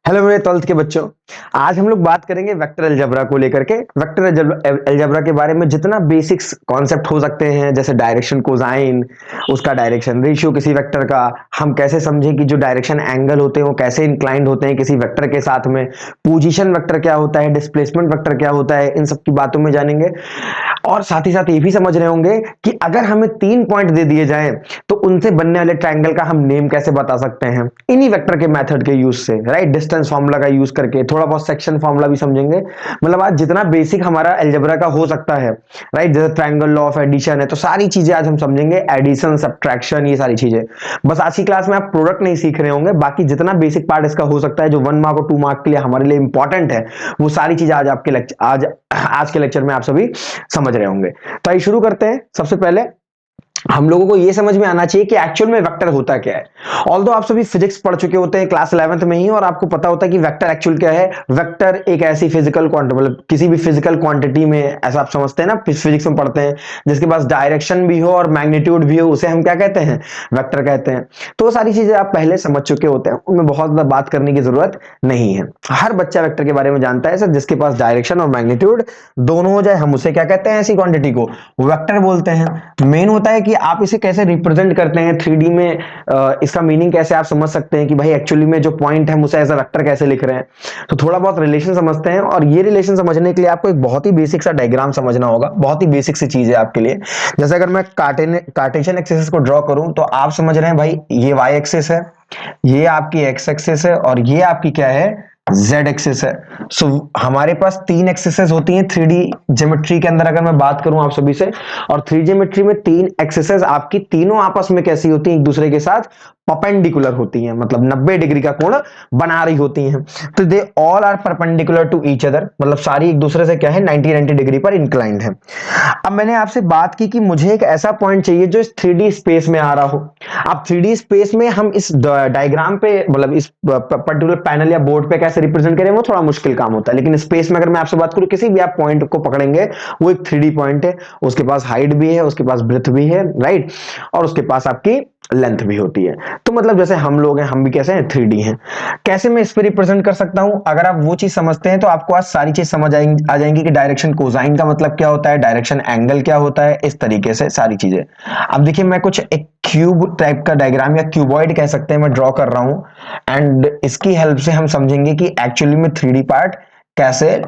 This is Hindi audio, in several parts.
हेलो मेरे 12th के बच्चों। आज हम लोग बात करेंगे वेक्टर अलजेब्रा को लेकर के। वेक्टर अलजेब्रा के बारे में जितना बेसिक्स कॉन्सेप्ट हो सकते हैं, जैसे डायरेक्शन कोसाइन, उसका डायरेक्शन रेशियो किसी वेक्टर का, हम कैसे समझें कि जो डायरेक्शन एंगल होते हैं वो कैसे इंक्लाइंड होते हैं किसी वेक्टर के साथ में, पोजीशन वेक्टर क्या होता है, डिस्प्लेसमेंट वेक्टर क्या होता है, इन सब की बातों में जानेंगे। और साथ ही साथ ये भी समझ रहे होंगे कि अगर हमें 3 पॉइंट दे दिए जाएं तो उनसे बनने वाले ट्रायंगल का हम नेम कैसे बता सकते हैं इन्हीं वेक्टर के मेथड के यूज से, राइट। डिस्टेंस फार्मूला का यूज करके थोड़ा बहुत सेक्शन फार्मूला भी समझेंगे। मतलब आज जितना बेसिक हमारा अलजेब्रा का हो सकता है, राइट, जैसे ट्रायंगल लॉ ऑफ एडिशन है, तो सारी चीजें आज हम समझेंगे। एडिशन, सब्ट्रैक्शन, ये सारी चीजें। बस आज की क्लास में आप प्रोडक्ट नहीं सीख रहे होंगे, बाकी जितना बेसिक पार्ट इसका हो सकता है जो 1 मार्क और 2 मार्क के लिए हमारे लिए इंपॉर्टेंट है, वो सारी चीजें आज आपके लेक्चर आज के लेक्चर में आप सभी समझ रहे होंगे। तो आइए शुरू करते हैं। सबसे पहले हम लोगों को यह समझ में आना चाहिए कि एक्चुअल में वेक्टर होता क्या है। ऑल्दो आप सभी फिजिक्स पढ़ चुके होते हैं क्लास 11th में ही, और आपको पता होता है कि वेक्टर एक्चुअल क्या है। वेक्टर एक ऐसी फिजिकल क्वांटिटी, मतलब किसी भी फिजिकल क्वांटिटी में, ऐसा आप समझते हैं ना, फिजिक्स में पढ़ते हैं, जिसके पास डायरेक्शन भी हो और मैग्नीट्यूड भी हो, उसे हम क्या कहते हैं, वेक्टर कहते हैं। तो वो सारी चीजें आप पहले समझ चुके होते हैं, उनमें बहुत ज्यादा बात करने की जरूरत नहीं है। हर बच्चा वेक्टर के बारे में जानता है सर, जिसके पास डायरेक्शन और मैग्नीट्यूड दोनों हो जाए, हम उसे क्या कहते हैं, ऐसी क्वांटिटी को वेक्टर बोलते हैं। मेन होता है कि आप इसे कैसे रिप्रेजेंट करते हैं 3D में, इसका मीनिंग कैसे आप समझ सकते हैं कि भाई एक्चुअली में जो पॉइंट है उसे एज अ वेक्टर कैसे लिख रहे हैं। तो थोड़ा बहुत रिलेशन समझते हैं, और ये रिलेशन समझने के लिए आपको एक बहुत ही बेसिक सा डायग्राम समझना होगा। बहुत ही बेसिक सी चीज है आपके लिए। जैसे अगर मैं कार्टेशियन एक्सिस को ड्रॉ करूं, तो आप समझ रहे हैं भाई ये y एक्सिस है, ये आपकी x एक्सिस है, और ये आपकी क्या है, z एक्सिस है। सो हमारे पास 3 एक्सिसेस होती हैं 3D ज्योमेट्री के अंदर, अगर मैं बात करूं आप सभी से। और 3D ज्योमेट्री में 3 एक्सिसेस आपकी तीनों आपस में कैसी होती हैं, एक दूसरे के साथ परपेंडिकुलर होती हैं, मतलब 90 डिग्री का कोण बना रही होती हैं। तो they all are perpendicular to each other, मतलब सारी एक दूसरे से क्या है, 90 डिग्री पर इंक्लाइंड है। अब मैंने आपसे बात की कि मुझे एक ऐसा पॉइंट चाहिए जो इस 3D स्पेस में आ रहा हो। अब 3D स्पेस में हम इस डायग्राम पे, मतलब इस पर्टिकुलर पैनल या बोर्ड पे कैसे रिप्रेजेंट करें, वो थोड़ा मुश्किल काम होता है। लेकिन स्पेस में अगर मैं आपसे बात करूं, किसी भी आप पॉइंट को पकड़ेंगे, वो एक 3D पॉइंट है, उसके पास हाइट भी है, उसके पास ब्रेथ भी है, राइट, और उसके पास आपकी लेंथ भी होती है। तो मतलब जैसे हम लोग हैं, हम भी कैसे हैं, 3D हैं। कैसे मैं इस पे रिप्रेजेंट कर सकता हूं, अगर आप वो चीज समझते हैं तो आपको आज सारी चीज समझ आ जाएंगी कि डायरेक्शन कोसाइन का मतलब क्या होता है, डायरेक्शन एंगल क्या होता है, इस तरीके से सारी चीजें। अब देखिए, मैं कुछ एक क्यूब टाइप का डायग्राम या क्यूबॉइड कह सकते हैं, मैं ड्रॉ कर रहा हूं, एंड इसकी हेल्प से हम समझेंगे कि एक्चुअली में 3D पार्ट कैसे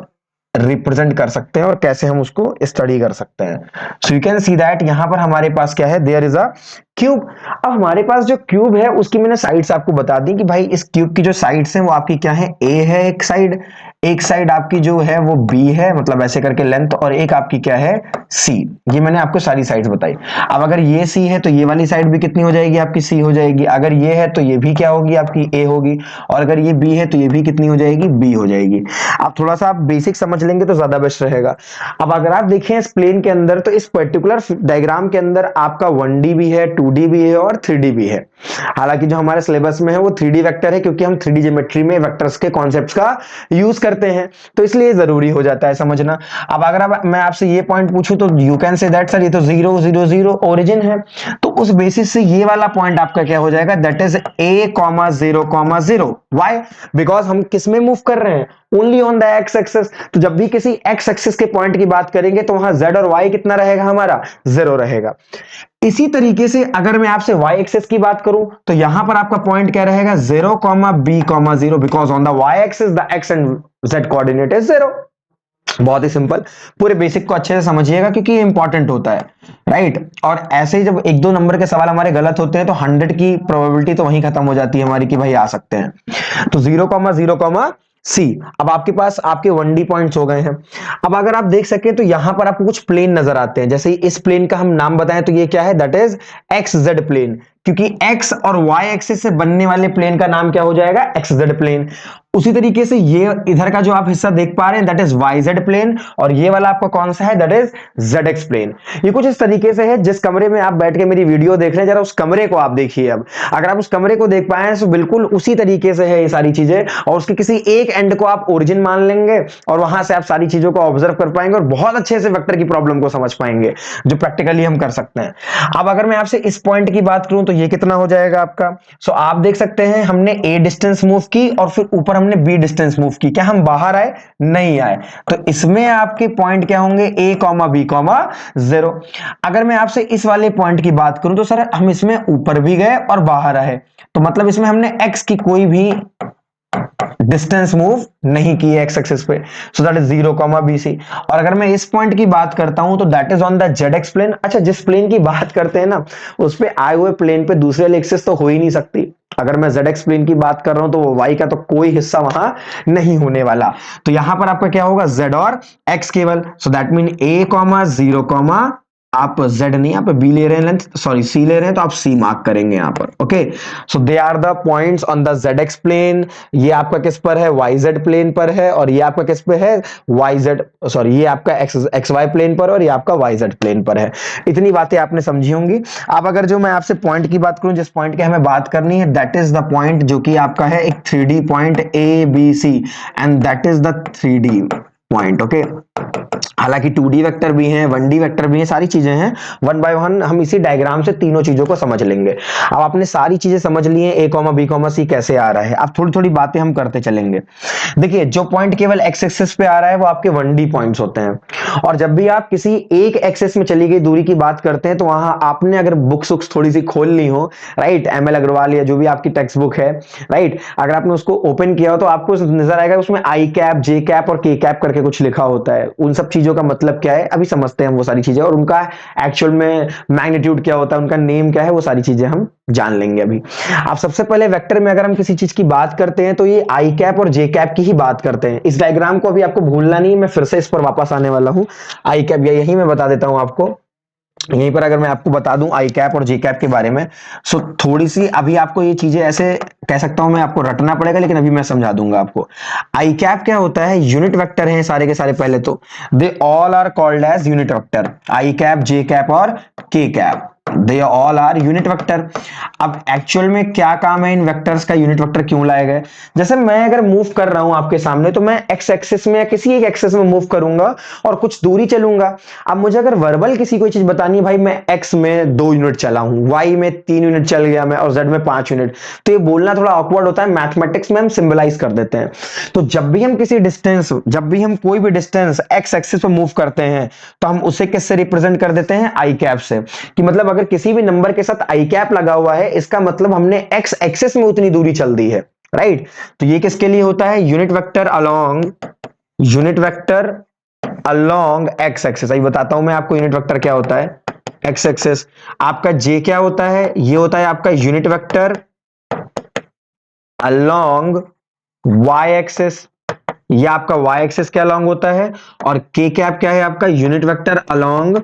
रिप्रेजेंट कर सकते हैं और कैसे हम उसको स्टडी कर सकते हैं। So you can see that यहां पर हमारे पास क्या है, देयर इज अ क्यूब। अब हमारे पास जो क्यूब है उसकी मैंने साइड्स आपको बता दी कि भाई इस क्यूब की जो साइड्स हैं वो आपकी क्या है, ए है एक साइड आपकी जो है वो बी है, मतलब ऐसे करके लेंथ, और एक आपकी क्या है, सी। ये मैंने आपको सारी साइड्स बताई। अब अगर ये सी है तो ये वाली साइड भी कितनी हो जाएगी, आपकी सी हो जाएगी। अगर ये है तो ये भी क्या होगी, आपकी ए होगी। और अगर ये बी है तो ये भी कितनी हो जाएगी, बी हो जाएगी। अब थोड़ा सा आप बेसिक समझ लेंगे तो ज्यादा बेस्ट रहेगा। अब अगर आप देखें इस प्लेन के अंदर, तो इस पर्टिकुलर डायग्राम के अंदर आपका 1D भी है, 2D भी है और 3D भी है। हालांकि जो हमारे सिलेबस में है वो 3D वेक्टर है, क्योंकि हम 3D ज्योमेट्री में वेक्टर्स के कॉन्सेप्ट्स का यूज करते हैं, तो इसलिए जरूरी हो जाता है समझना। अब अगर मैं आपसे ये पॉइंट पूछूं तो you can say that sir ये तो 0 0 0 ओरिजिन है, तो उस बेसिस से ये वाला पॉइंट आपका क्या हो जाएगा, that is A,0,0। Why? Because हम किस में मूव कर रहे हैं, only on the x axis. तो जब भी किसी एक्स एक्सिस के पॉइंट की बात करेंगे तो वहां z और y कितना रहेगा, हमारा 0 रहेगा। इसी तरीके से अगर मैं आपसे y एक्सिस की बात करूं तो यहां पर आपका पॉइंट क्या रहेगा, 0, B, 0, because on the y axis the x and z coordinate is 0। बहुत ही सिंपल। पूरे बेसिक को अच्छे से समझिएगा क्योंकि ये इंपॉर्टेंट होता है, राइट। और ऐसे ही जब 1-2 नंबर के सवाल हमारे गलत होते हैं तो 100 की प्रोबेबिलिटी तो वहीं खत्म हो जाती है हमारी कि भाई आ सकते हैं। तो 0,0, सी। अब आपके पास आपके 1D पॉइंट्स हो गए हैं। अब अगर आप देख सकें तो यहां पर आपको कुछ प्लेन नजर आते हैं। जैसे इस प्लेन का हम नाम बताएं तो ये क्या है, that is X Z plane, क्योंकि एक्स और वाई एक्सिस से बनने वाले प्लेन का नाम क्या हो जाएगा, एक्स जेड प्लेन। उसी तरीके से ये इधर का जो आप हिस्सा देख पा रहे हैं that is Y Z plane, और ये वाला आपका कौन सा है, that is Z X plane. ये कुछ इस तरीके से है। जिस कमरे में आप बैठ के मेरी वीडियो देख रहे हैं, जरा उस कमरे को आप देखिए। अब अगर आप उस कमरे को देख पाए तो बिल्कुल उसी तरीके से है ये सारी चीजें, और उसके किसी एक एंड को आप ओरिजिन मान लेंगे और वहां से आप सारी चीजों को ऑब्जर्व कर पाएंगे और बहुत अच्छे से वेक्टर की प्रॉब्लम को समझ पाएंगे, जो प्रैक्टिकली हम कर सकते हैं। अब अगर मैं आपसे इस पॉइंट की बात करूं तो ये कितना हो जाएगा आपका। सो आप देख सकते हैं हमने ए डिस्टेंस मूव की और फिर ऊपर हमने हमने बी डिस्टेंस मूव की, क्या हम बाहर आए? नहीं आए। तो इसमें आपके पॉइंट क्या होंगे? ए कॉमा बी कॉमा 0। अगर मैं आपसे इस वाले पॉइंट की बात करूं तो सर हम इसमें ऊपर भी गए और बाहर आए, तो मतलब इसमें हमने एक्स की कोई भी डिस्टेंस मूव नहीं की है एक्स एक्सिस पे, so that is 0 comma B C. और अगर मैं इस पॉइंट की बात करता हूं तो that is on the Z X plane. अच्छा, जिस प्लेन की बात करते हैं ना, उस पे आए हुए प्लेन पे दूसरे वाली एक्सिस तो हो ही नहीं सकती। अगर मैं जेड एक्स प्लेन की बात कर रहा हूं तो वो वाई का तो कोई हिस्सा वहां नहीं होने वाला। तो यहां पर आपका क्या होगा? जेड और एक्स केवल। So that mean A comma 0 comma, आप z नहीं, आप b ले रहे हैं, लेंथ सॉरी c ले रहे हैं, तो आप c मार्क करेंगे यहां पर। Okay, so they are the points on the zx plane. ये आपका किस पर है? yz प्लेन पर है। और ये आपका किस पे है? yz सॉरी, ये आपका xy प्लेन पर और ये आपका yz प्लेन पर है। इतनी बातें आपने समझी होंगी। अब अगर जो मैं आपसे पॉइंट की बात करूं, जिस पॉइंट की हमें बात करनी है, दैट इज द पॉइंट जो कि आपका है एक 3D point A B C, and that is the 3D point. Okay, हालांकि 2D वेक्टर भी हैं, 1D वेक्टर भी हैं, सारी चीजें हैं। वन बाय वन हम इसी डायग्राम से तीनों चीजों को समझ लेंगे। अब आपने सारी चीजें समझ ली हैं, ए कॉमा बी कॉमा सी कैसे आ रहा है। अब थोड़ी थोड़ी बातें हम करते चलेंगे। देखिए, जो पॉइंट केवल एक्स एक्सिस पे आ रहा है वो आपके 1D पॉइंट्स होते हैं। और जब भी आप किसी एक एक्सिस में चली गई दूरी की बात करते हैं, तो वहां आपने अगर बुक्स थोड़ी सी खोल ली हो, राइट, ML अग्रवाल या जो भी आपकी टेक्स्ट बुक है, राइट, अगर आपने उसको ओपन किया हो तो आपको नजर आएगा उसमें आई कैप, जे कैप और के कैप करके कुछ लिखा होता है। उन सब चीजों का मतलब क्या है अभी समझते हैं हम वो सारी चीजें, और उनका एक्चुअल में मैग्नीट्यूड क्या होता है, उनका नेम क्या है, वो सारी चीजें हम जान लेंगे अभी। आप सबसे पहले वेक्टर में अगर हम किसी चीज की बात करते हैं तो ये आई कैप और जे कैप की ही बात करते हैं। इस डायग्राम को अभी आपको भूलना नहीं, मैं फिर से इस पर वापस आने वाला हूं। आई कैप या यही मैं बता देता हूं आपको, यहीं पर अगर मैं आपको बता दूं आई कैप और जे कैप के बारे में, सो थोड़ी सी अभी आपको ये चीजें ऐसे कह सकता हूं मैं, आपको रटना पड़ेगा, लेकिन अभी मैं समझा दूंगा आपको। आई कैप क्या होता है? यूनिट वेक्टर है सारे के सारे। पहले तो they all are called as unit vector. I cap, J cap और K cap, they all are unit vector. अब एक्चुअल में क्या काम है इन वेक्टर्स का? यूनिट वेक्टर क्यों लाए गए? जैसे मैं अगर मूव कर रहा हूं आपके सामने, तो मैं एक्स एक्सिस में या किसी एक एक्सिस में मूव करूंगा और कुछ दूरी चलूंगा। अब मुझे अगर वर्बल किसी कोई चीज बतानी है, भाई मैं एक्स में 2 यूनिट चला हूं, वाई में 3 यूनिट चल गया मैं, और जेड में 5 यूनिट, तो ये बोलना थोड़ा ऑकवर्ड होता है। मैथमेटिक्स में हम सिंबलाइज कर देते हैं। तो जब भी हम किसी डिस्टेंस, जब भी हम कोई भी डिस्टेंस एक्स एक्सिस पे मूव करते हैं, तो हम उसे किससे रिप्रेजेंट कर देते हैं? आई कैप से। कि मतलब अगर किसी भी नंबर के साथ आई कैप लगा हुआ है, इसका मतलब हमने एक्स एक्सिस में उतनी दूरी चल दी है, राइट। तो ये किसके लिए होता है? Unit vector along, unit vector along x axis. अभी बताता हूं मैं आपको यूनिट वेक्टर क्या होता है। एक्स एक्सिस आपका जे क्या होता है? ये होता है आपका unit vector along Y axis. ये आपका वाई एक्सिस के अलोंग होता है। और के कैप क्या है? आपका unit vector along,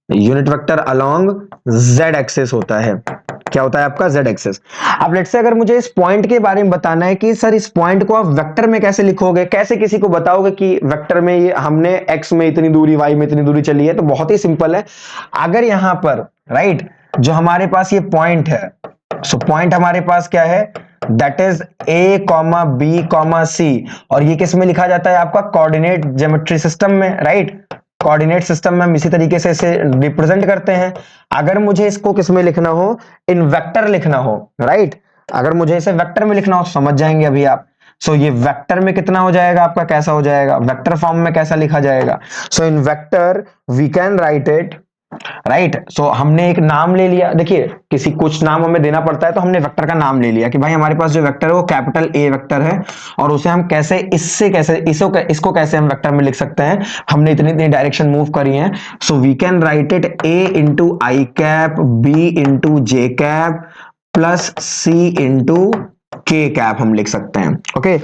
unit vector along Z axis होता है। क्या होता है आपका? Z axis. अब लेट्स से अगर मुझे इस पॉइंट के बारे में बताना है कि सर इस पॉइंट को आप वेक्टर में कैसे लिखोगे, कैसे किसी को बताओगे कि वेक्टर में ये हमने एक्स में इतनी दूरी, वाई में इतनी दूरी चली है, तो बहुत ही सिंपल है। अगर यहां पर राइट जो हमारे पास ये पॉइंट है, सो पॉइंट हमारे पास क्या है? That is A comma B comma C. और ये किस में लिखा जाता है? आपका कोऑर्डिनेट ज्योमेट्री सिस्टम में, राइट। कोऑर्डिनेट सिस्टम में हम इसी तरीके से इसे रिप्रेजेंट करते हैं। अगर मुझे इसको किस में लिखना हो? इन वेक्टर लिखना हो, राइट। अगर मुझे इसे वेक्टर में लिखना हो तो समझ जाएंगे अभी आप। सो ये वेक्टर में कितना हो जाएगा आपका? कैसा हो जाएगा? वेक्टर फॉर्म में कैसा लिखा जाएगा? So in vector we can write it, right. So हमने एक नाम ले लिया। देखिए, किसी कुछ नाम हमें देना पड़ता है, तो हमने वेक्टर का नाम ले लिया कि भाई हमारे पास जो वेक्टर है वो कैपिटल ए वेक्टर है, और उसे हम कैसे, इससे कैसे, इसको कैसे हम वेक्टर में लिख सकते हैं? हमने इतनी इतनी डायरेक्शन मूव करी है, so we can write it A into I cap, B into J cap, plus C into K cap हम लिख सकते हैं। Okay,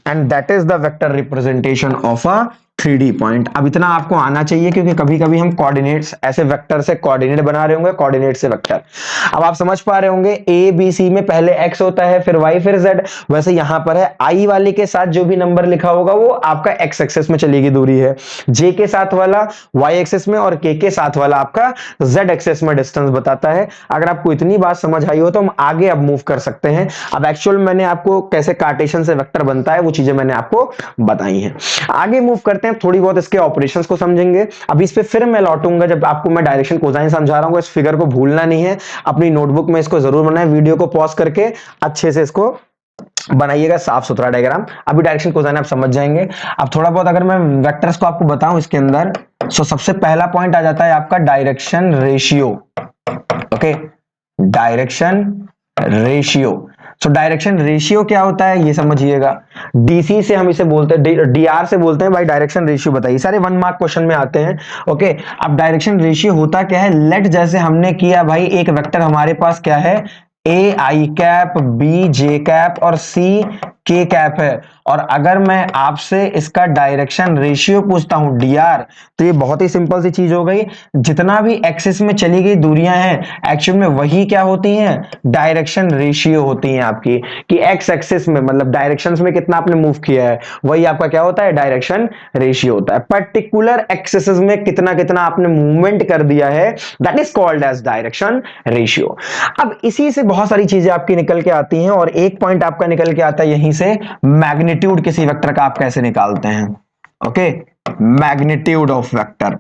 and that is the vector representation of a 3D point. अब इतना आपको आना चाहिए, क्योंकि कभी कभी हम कोऑर्डिनेट्स ऐसे वेक्टर से कोऑर्डिनेट बना रहे होंगे, कोऑर्डिनेट से वेक्टर। अब आप समझ पा रहे होंगे ए बी सी में पहले एक्स होता है, फिर वाई, फिर जेड। वैसे यहां पर है आई वाले के साथ जो भी नंबर लिखा होगा वो आपका एक्स एक्सिस में चलेगी दूरी है, जे के साथ वाला वाई एक्सिस में, और के साथ वाला आपका जेड एक्सिस में डिस्टेंस बताता है। अगर आपको इतनी बात समझ आई हो तो हम आगे अब मूव कर सकते हैं। अब एक्चुअल मैंने आपको कैसे कार्टेशियन से वेक्टर बनता है वो चीजें मैंने आपको बताई हैं। आगे मूव करते हैं, थोड़ी बहुत इसके ऑपरेशंस को समझेंगे। अभी इस पे फिर मैं लौटूंगा जब आपको मैं डायरेक्शन कोसाइन समझा रहा हूं। इस फिगर को भूलना नहीं है, अपनी नोटबुक में इसको जरूर बनाएं, वीडियो को पॉज करके अच्छे से इसको बनाइएगा साफ सुथरा डायग्राम। अभी डायरेक्शन कोसाइन आप समझ जाएंगे। अब थोड़ा बहुत अगर मैं वेक्टर्स को आपको बताऊं इसके अंदर, सो सबसे पहला पॉइंट आ जाता है आपका direction ratio. Okay, direction ratio. So direction ratio क्या होता है ये समझिएगा। डीसी से हम इसे बोलते हैं, डीआर से बोलते हैं भाई डायरेक्शन रेशियो बताइए, सारे 1 मार्क क्वेश्चन में आते हैं। ओके, अब डायरेक्शन रेशियो होता क्या है, लेट जैसे हमने किया भाई, एक वेक्टर हमारे पास क्या है, ए आई कैप, बी जे कैप और सी के कैप है, और अगर मैं आपसे इसका डायरेक्शन रेशियो पूछता हूं डीआर, तो ये बहुत ही सिंपल सी चीज हो गई, जितना भी एक्सिस में चली गई दूरियां हैं एक्चुअल में वही क्या होती हैं, डायरेक्शन रेशियो होती हैं आपकी, कि एक्स एक्सिस में मतलब डायरेक्शंस में कितना आपने मूव किया है वही आपका क्या होता है, डायरेक्शन रेशियो होता है। पर्टिकुलर एक्सिस में कितना कितना आपने मूवमेंट कर दिया है, that is called as direction ratio. अब इसी से बहुत सारी चीजें आपकी निकल के आती हैं, और एक पॉइंट आपका निकल के आता है यहीं से, मैग्नीट्यूड किसी वेक्टर का आप कैसे निकालते हैं। Okay, magnitude of vector,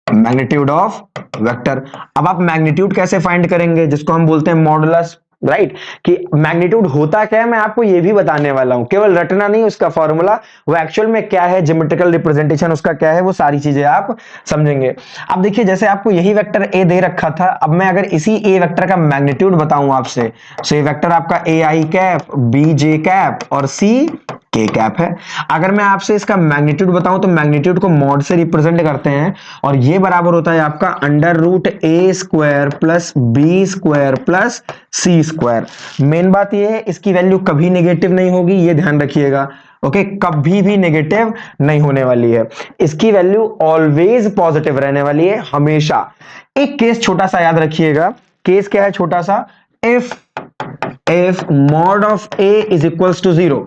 magnitude of vector. अब आप मैग्नीट्यूड कैसे फाइंड करेंगे, जिसको हम बोलते हैं मॉडुलस, राइट, कि मैग्नीट्यूड होता क्या है मैं आपको ये भी बताने वाला हूं, केवल रटना नहीं उसका फॉर्मूला, वो एक्चुअल में क्या है, ज्योमेट्रिकल रिप्रेजेंटेशन उसका क्या है, वो सारी चीजें आप समझेंगे। अब देखिए जैसे आपको यही वेक्टर ए दे रखा था, अब मैं अगर इसी ए वेक्टर का मैग्नीट्यूड बताऊं आपसे, तो ये वेक्टर आपका ए आई कैप, बी जे कैप और सी के कैप है। अगर मैं आपसे इसका मैग्नीट्यूड बताऊं तो मैग्नीट्यूड को मॉड से रिप्रेजेंट करते हैं, और ये बराबर होता है आपका under root A square plus B square plus C square. Main बात ये है इसकी वैल्यू कभी नेगेटिव नहीं होगी, ये ध्यान रखिएगा। ओके, कभी भी नेगेटिव नहीं होने वाली है, इसकी वैल्यू ऑलवेज पॉजिटिव रहने वाली है हमेशा। एक केस छोटा सा याद रखिएगा, केस क्या है छोटा सा, if mod of a is equals to 0,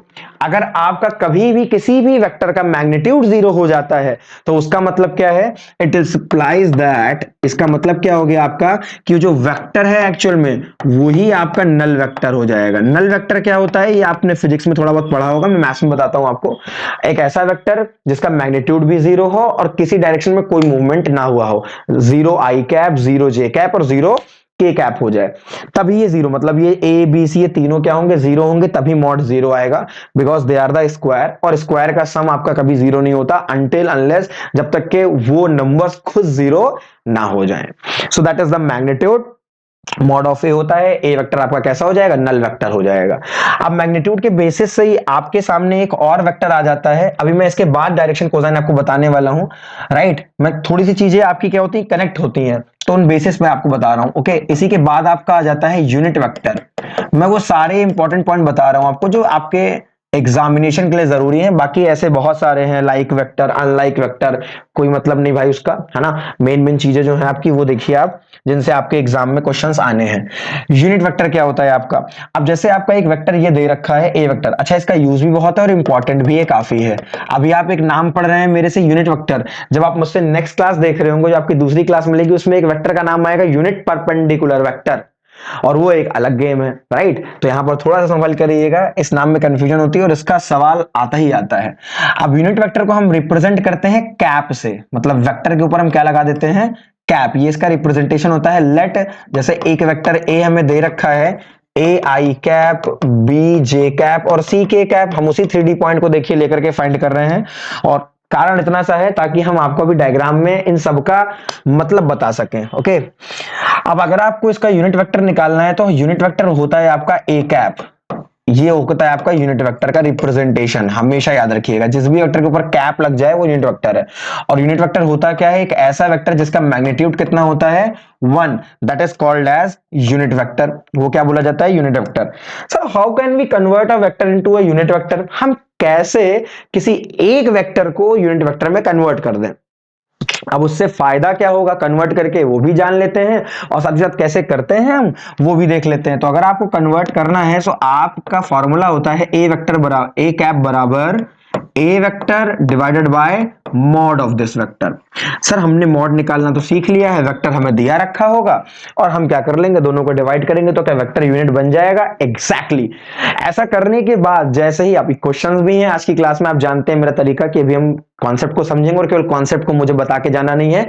अगर आपका कभी भी किसी भी वेक्टर का मैग्नीट्यूड 0 हो जाता है तो उसका मतलब क्या है, इट इंप्लाइज दैट, इसका मतलब क्या हो गया आपका, कि जो वेक्टर है एक्चुअल में वही आपका नल वेक्टर हो जाएगा। नल वेक्टर क्या होता है ये आपने फिजिक्स में थोड़ा बहुत पढ़ा होगा, मैं मैथ्स में बताता हूं आपको। एक ऐसा वेक्टर जिसका मैग्नीट्यूड भी 0 हो और किसी डायरेक्शन में कोई मूवमेंट ना हुआ हो, 0 आई कैप, 0 जे कैप और 0 के कैप हो जाए, तभी ये 0, मतलब ये ए बी सी ये तीनों क्या होंगे, 0 होंगे, तभी मॉड 0 आएगा, because they are the square, और स्क्वायर का सम आपका कभी 0 नहीं होता अनटिल अनलेस, जब तक के वो नंबर्स खुद 0 ना हो जाएं। So that is the magnitude. Mod of A होता है, ए वेक्टर आपका कैसा हो जाएगा, नल वेक्टर हो जाएगा। अब मैग्नीट्यूड के बेसिस से ही आपके सामने एक और वेक्टर आ जाता है, अभी मैं इसके बाद डायरेक्शन कोसाइन आपको बताने वाला हूं, राइट, मैं थोड़ी सी चीजें आपकी क्या होती है, कनेक्ट होती हैं, तो उन बेसिस में आपको बता रहा हूं। ओके, इसी के बाद आपका आ जाता है यूनिट वेक्टर। मैं वो सारे इंपॉर्टेंट पॉइंट बता रहा हूं आपको जो आपके एग्जामिनेशन के लिए जरूरी है, बाकी ऐसे बहुत सारे हैं, लाइक वेक्टर, अनलाइक वेक्टर, कोई मतलब नहीं भाई उसका, है ना। मेन मेन चीजें जो है आपकी वो देखिए आप, जिनसे आपके एग्जाम में क्वेश्चंस आने हैं। यूनिट वेक्टर क्या होता है आपका, अब जैसे आपका एक वेक्टर ये दे रखा है ए वेक्टर, अच्छा इसका यूज भी बहुत है और इंपॉर्टेंट भी है काफी है। अभी आप एक नाम पढ़ रहे हैं मेरे से यूनिट वेक्टर, जब आप मुझसे नेक्स्ट क्लास देख रहे होंगे जो आपकी दूसरी क्लास मिलेगी, उसमें एक वेक्टर का नाम आएगा यूनिट परपेंडिकुलर वेक्टर, और वो एक अलग गेम है, राइट। तो यहां पर थोड़ा सा संभल करिएगा, इस नाम में कंफ्यूजन होती है और इसका सवाल आता ही आता है। अब यूनिट वेक्टर को हम रिप्रेजेंट करते हैं कैप से, मतलब वेक्टर के ऊपर हम क्या लगा देते हैं, कैप, ये इसका रिप्रेजेंटेशन होता है। लेट जैसे एक वेक्टर ए हमें दे रखा है, ए आई कैप, बी जे कैप और सी के कैप, हम उसी 3D पॉइंट को देखिए लेकर के फाइंड कर रहे हैं, और कारण इतना सा है ताकि हम आपको भी डायग्राम में इन सब का मतलब बता सकें। ओके, अब अगर आपको इसका यूनिट वेक्टर निकालना है तो यूनिट वेक्टर होता है आपका ए कैप, ये होता है आपका यूनिट वेक्टर का रिप्रेजेंटेशन, हमेशा याद रखिएगा, जिस भी वेक्टर के ऊपर कैप लग जाए वो यूनिट वेक्टर है। और यूनिट वेक्टर होता क्या है, एक ऐसा वेक्टर जिसका मैग्नीट्यूड कितना होता है, 1, that is called as unit vector, वो क्या बोला जाता है, unit vector. Sir how can we convert a vector into a unit vector, हम कैसे किसी एक वेक्टर को यूनिट वेक्टर में कन्वर्ट कर दें। अब उससे फायदा क्या होगा कन्वर्ट करके, वो भी जान लेते हैं, और साथ ही साथ कैसे करते हैं हम वो भी देख लेते हैं। तो अगर आपको कन्वर्ट करना है तो आपका फॉर्मूला होता है ए वेक्टर बराबर, ए कैप बराबर A vector divided by mod of this vector. Sir हमने मॉड निकालना तो सीख लिया है, वेक्टर हमें दिया रखा होगा और हम क्या कर लेंगे, दोनों को डिवाइड करेंगे तो क्या वेक्टर यूनिट बन जाएगा। एग्जैक्टली ऐसा करने के बाद जैसे ही आप क्वेश्चंस भी हैं आज की क्लास में, आप जानते हैं मेरा तरीका कि अभी हम कॉन्सेप्ट को समझेंगे और केवल कॉन्सेप्ट को मुझे बता के जाना नहीं है,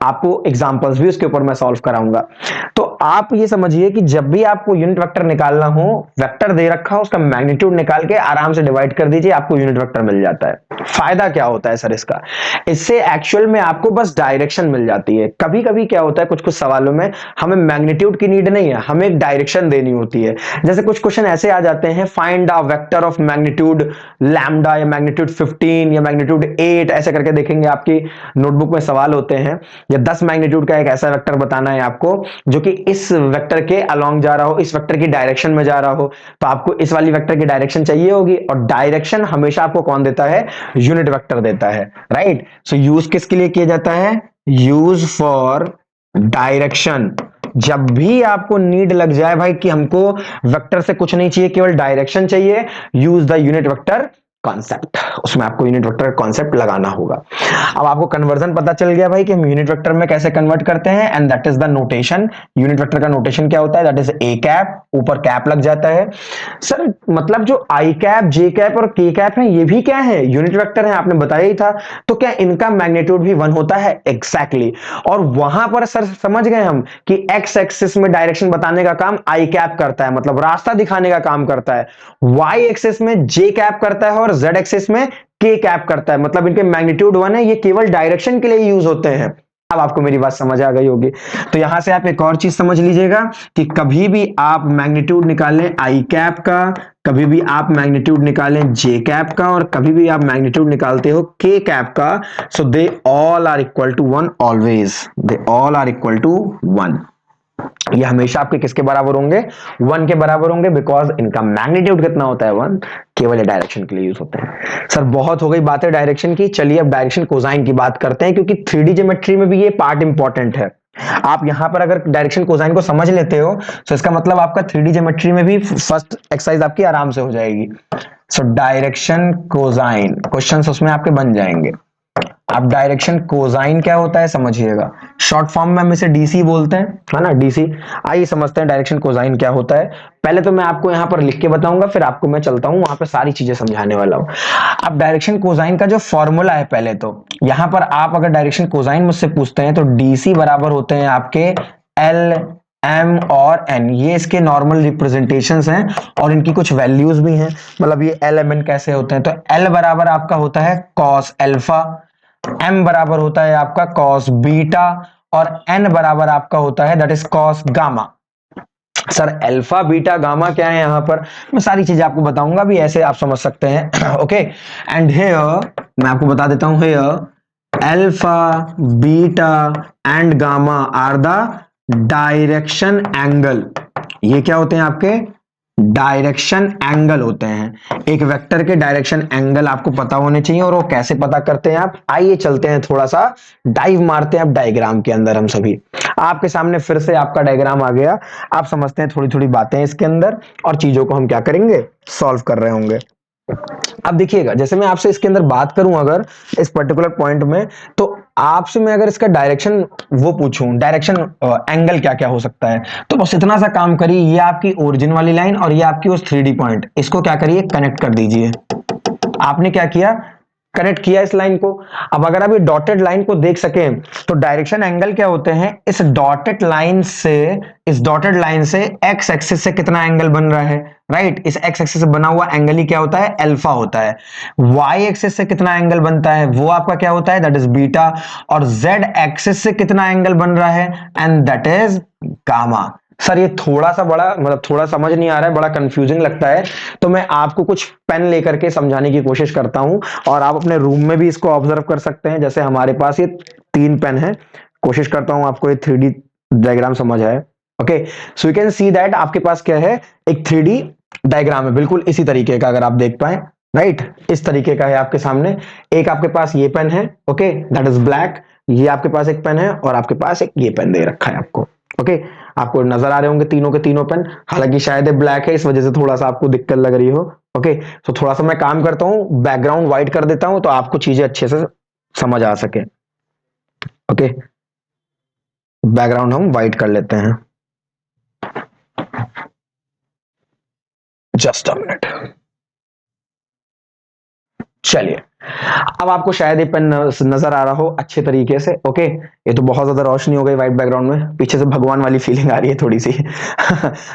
आपको एग्जांपल्स भी उसके ऊपर मैं सॉल्व कराऊंगा। तो आप ये समझिए कि जब भी आपको यूनिट वेक्टर निकालना हो, वेक्टर दे रखा हो, उसका मैग्नीट्यूड निकाल के आराम से डिवाइड कर दीजिए, आपको यूनिट वेक्टर मिल जाता है। फायदा क्या होता है सर इसका? इससे एक्चुअल में आपको बस डायरेक्शन मिल जाती है। कभी कभी क्या होता है, कुछ कुछ सवालों में हमें मैग्नीट्यूड की नीड नहीं है, हमें एक डायरेक्शन देनी होती है। जैसे कुछ क्वेश्चन ऐसे आ जाते हैं, find a vector of magnitude lambda या मैग्नीट्यूड 15 या मैग्नीट्यूड 8, ऐसे करके देखेंगे आपकी नोटबुक में सवाल होते हैं, या 10 मैग्नीट्यूड का एक ऐसा वेक्टर बताना है आपको जो कि इस वेक्टर के अलोंग जा रहा हो, इस वेक्टर की डायरेक्शन में जा रहा हो, तो आपको इस वाली वेक्टर की डायरेक्शन चाहिए होगी, और डायरेक्शन हमेशा आपको कौन देता है? यूनिट वेक्टर देता है, राइट। सो यूज किसके लिए किया जाता है? Use for direction. जब भी आपको नीड लग जाए भाई कि हमको वेक्टर से कुछ नहीं चाहिए, केवल डायरेक्शन चाहिए, use the unit vector concept, उसमें आपको यूनिट वेक्टर कॉन्सेप्ट लगाना होगा। अब आपको कन्वर्जन पता चल गया भाई कि हम यूनिट वेक्टर में कैसे कन्वर्ट करते हैं, and that is the notation. Unit vector का नोटेशन क्या होता है? दैट इज ए कैप, ऊपर कैप लग जाता है। सर मतलब जो आई कैप, जे कैप और के कैप है, ये भी क्या है? यूनिट वेक्टर है, आपने बताया ही था। तो क्या इनका मैग्नीट्यूड भी 1 होता है? एग्जैक्टली और वहां पर सर समझ गए हम कि एक्स एक्सिस में डायरेक्शन बताने का काम आई कैप करता है, मतलब रास्ता दिखाने का काम करता है। वाई एक्सिस में जे कैप करता है और जेड एक्सिस में के कैप करता है, मतलब इनके मैग्नीट्यूड 1 है, ये केवल डायरेक्शन के लिए यूज होते हैं। अब आपको मेरी बात समझ आ गई होगी। तो यहां से आप एक और चीज समझ लीजिएगा कि कभी भी आप मैग्नीट्यूड निकालें आई कैप का, कभी भी आप मैग्नीट्यूड निकालें जे कैप का, और कभी भी आप मैग्नीट्यूड निकालते हो के कैप का, so they all are equal to 1 always, they all are equal to 1। ये हमेशा आपके किसके बराबर होंगे? 1 के बराबर होंगे, बिकॉज इनका मैग्नीट्यूड कितना होता है? 1। केवल डायरेक्शन के लिए यूज होते हैं। सर बहुत हो गई बातें डायरेक्शन की, चलिए अब डायरेक्शन कोसाइन की बात करते हैं, क्योंकि 3D ज्योमेट्री में भी ये पार्ट इंपॉर्टेंट है। आप यहां पर अगर डायरेक्शन कोसाइन को समझ लेते हो, तो इसका मतलब आपका 3D ज्योमेट्री में भी फर्स्ट एक्सरसाइज आपकी आराम से हो जाएगी। सो डायरेक्शन कोसाइन क्वेश्चंस उसमें आपके बन जाएंगे। अब डायरेक्शन कोसाइन क्या होता है समझिएगा, शॉर्ट फॉर्म में हम इसे डीसी बोलते हैं, है ना, डीसी। आइए समझते हैं डायरेक्शन कोसाइन क्या होता है। पहले तो मैं आपको यहां पर लिख के बताऊंगा, फिर आपको मैं चलता हूं वहां पे सारी चीजें समझाने वाला हूं। अब डायरेक्शन कोसाइन का जो फॉर्मूला है, पहले तो यहां पर आप अगर डायरेक्शन कोसाइन मुझसे पूछते हैं, तो डीसी बराबर होते हैं आपके एल, एम और एन, ये इसके नॉर्मल रिप्रेजेंटेशंस हैं, और इनकी कुछ वैल्यूज भी हैं। मतलब ये एल एम एन कैसे होते हैं, तो एल बराबर आपका होता है कॉस एल्फा, एम बराबर होता है आपका कॉस बीटा, और एन बराबर आपका होता है that is cos gamma. Sir alpha beta gamma क्या है? यहां पर मैं सारी चीजें आपको बताऊंगा, भी ऐसे आप समझ सकते हैं। ओके, एंड हियर मैं आपको बता देता हूं, here alpha beta and gamma are the direction angle. ये क्या होते हैं? आपके डायरेक्शन एंगल होते हैं। एक वेक्टर के डायरेक्शन एंगल आपको पता होने चाहिए, और वो कैसे पता करते हैं आप? आइए चलते हैं, थोड़ा सा डाइव मारते हैं अब डायग्राम के अंदर। हम सभी आपके सामने फिर से आपका डायग्राम आ गया। आप समझते हैं थोड़ी थोड़ी बातें इसके अंदर, और चीजों को हम क्या करेंगे? सॉल्व कर रहे होंगे। अब देखिएगा, जैसे मैं आपसे इसके अंदर बात करूं अगर इस पर्टिकुलर पॉइंट में, तो आपसे मैं अगर इसका डायरेक्शन वो पूछूं, डायरेक्शन एंगल क्या क्या हो सकता है, तो बस इतना सा काम करिए, ये आपकी ओरिजिन वाली लाइन और ये आपकी उस 3D पॉइंट, इसको क्या करिए? कनेक्ट कर दीजिए। आपने क्या किया? कनेक्ट किया इस लाइन को। अब अगर आप ये डॉटेड लाइन को देख सकें, तो डायरेक्शन एंगल क्या होते हैं? इस डॉटेड लाइन से एक्स एक्सिस से कितना एंगल बन रहा है? राइट, इस एक्स एक्सिस से बना हुआ एंगल ही क्या होता है? अल्फा होता है। वाई एक्सिस से कितना एंगल बनता है? वो आपका क्या होता है? That is beta. और जेड एक्सिस से कितना एंगल बन रहा है? And that is gamma. Sir ये थोड़ा सा बड़ा, मतलब थोड़ा समझ नहीं आ रहा है, बड़ा कंफ्यूजिंग लगता है, तो मैं आपको कुछ पेन लेकर के समझाने की कोशिश करता हूं, और आप अपने रूम में भी इसको ऑब्जर्व कर सकते हैं। जैसे हमारे पास ये 3 पेन है, कोशिश करता हूं आपको ये 3D डायग्राम समझ आए। Okay, so you can see that आपके पास क्या है? एक 3D डायग्राम है, बिल्कुल इसी तरीके का, अगर आप देख पाए, राइट, इस तरीके का है आपके सामने। एक आपके पास ये पेन है, ओके, दैट इज ब्लैक। ये आपके पास एक पेन है, और आपके पास एक ये पेन दे रखा है आपको। ओके, आपको नजर आ रहे होंगे तीनों के तीनों पेन, हालांकि शायद ये ब्लैक है, इस वजह से थोड़ा सा आपको दिक्कत लग रही हो। ओके, तो थोड़ा सा मैं काम करता हूं, बैकग्राउंड व्हाइट कर देता हूं, तो आपको चीजें अच्छे से समझ आ सके। ओके, बैकग्राउंड हम व्हाइट कर लेते हैं। Just a minute. चलिए, अब आपको शायद ये पेन नजर आ रहा हो अच्छे तरीके से। ओके, ये तो बहुत ज्यादा रोशनी हो गई व्हाइट बैकग्राउंड में, पीछे से भगवान वाली फीलिंग आ रही है थोड़ी सी।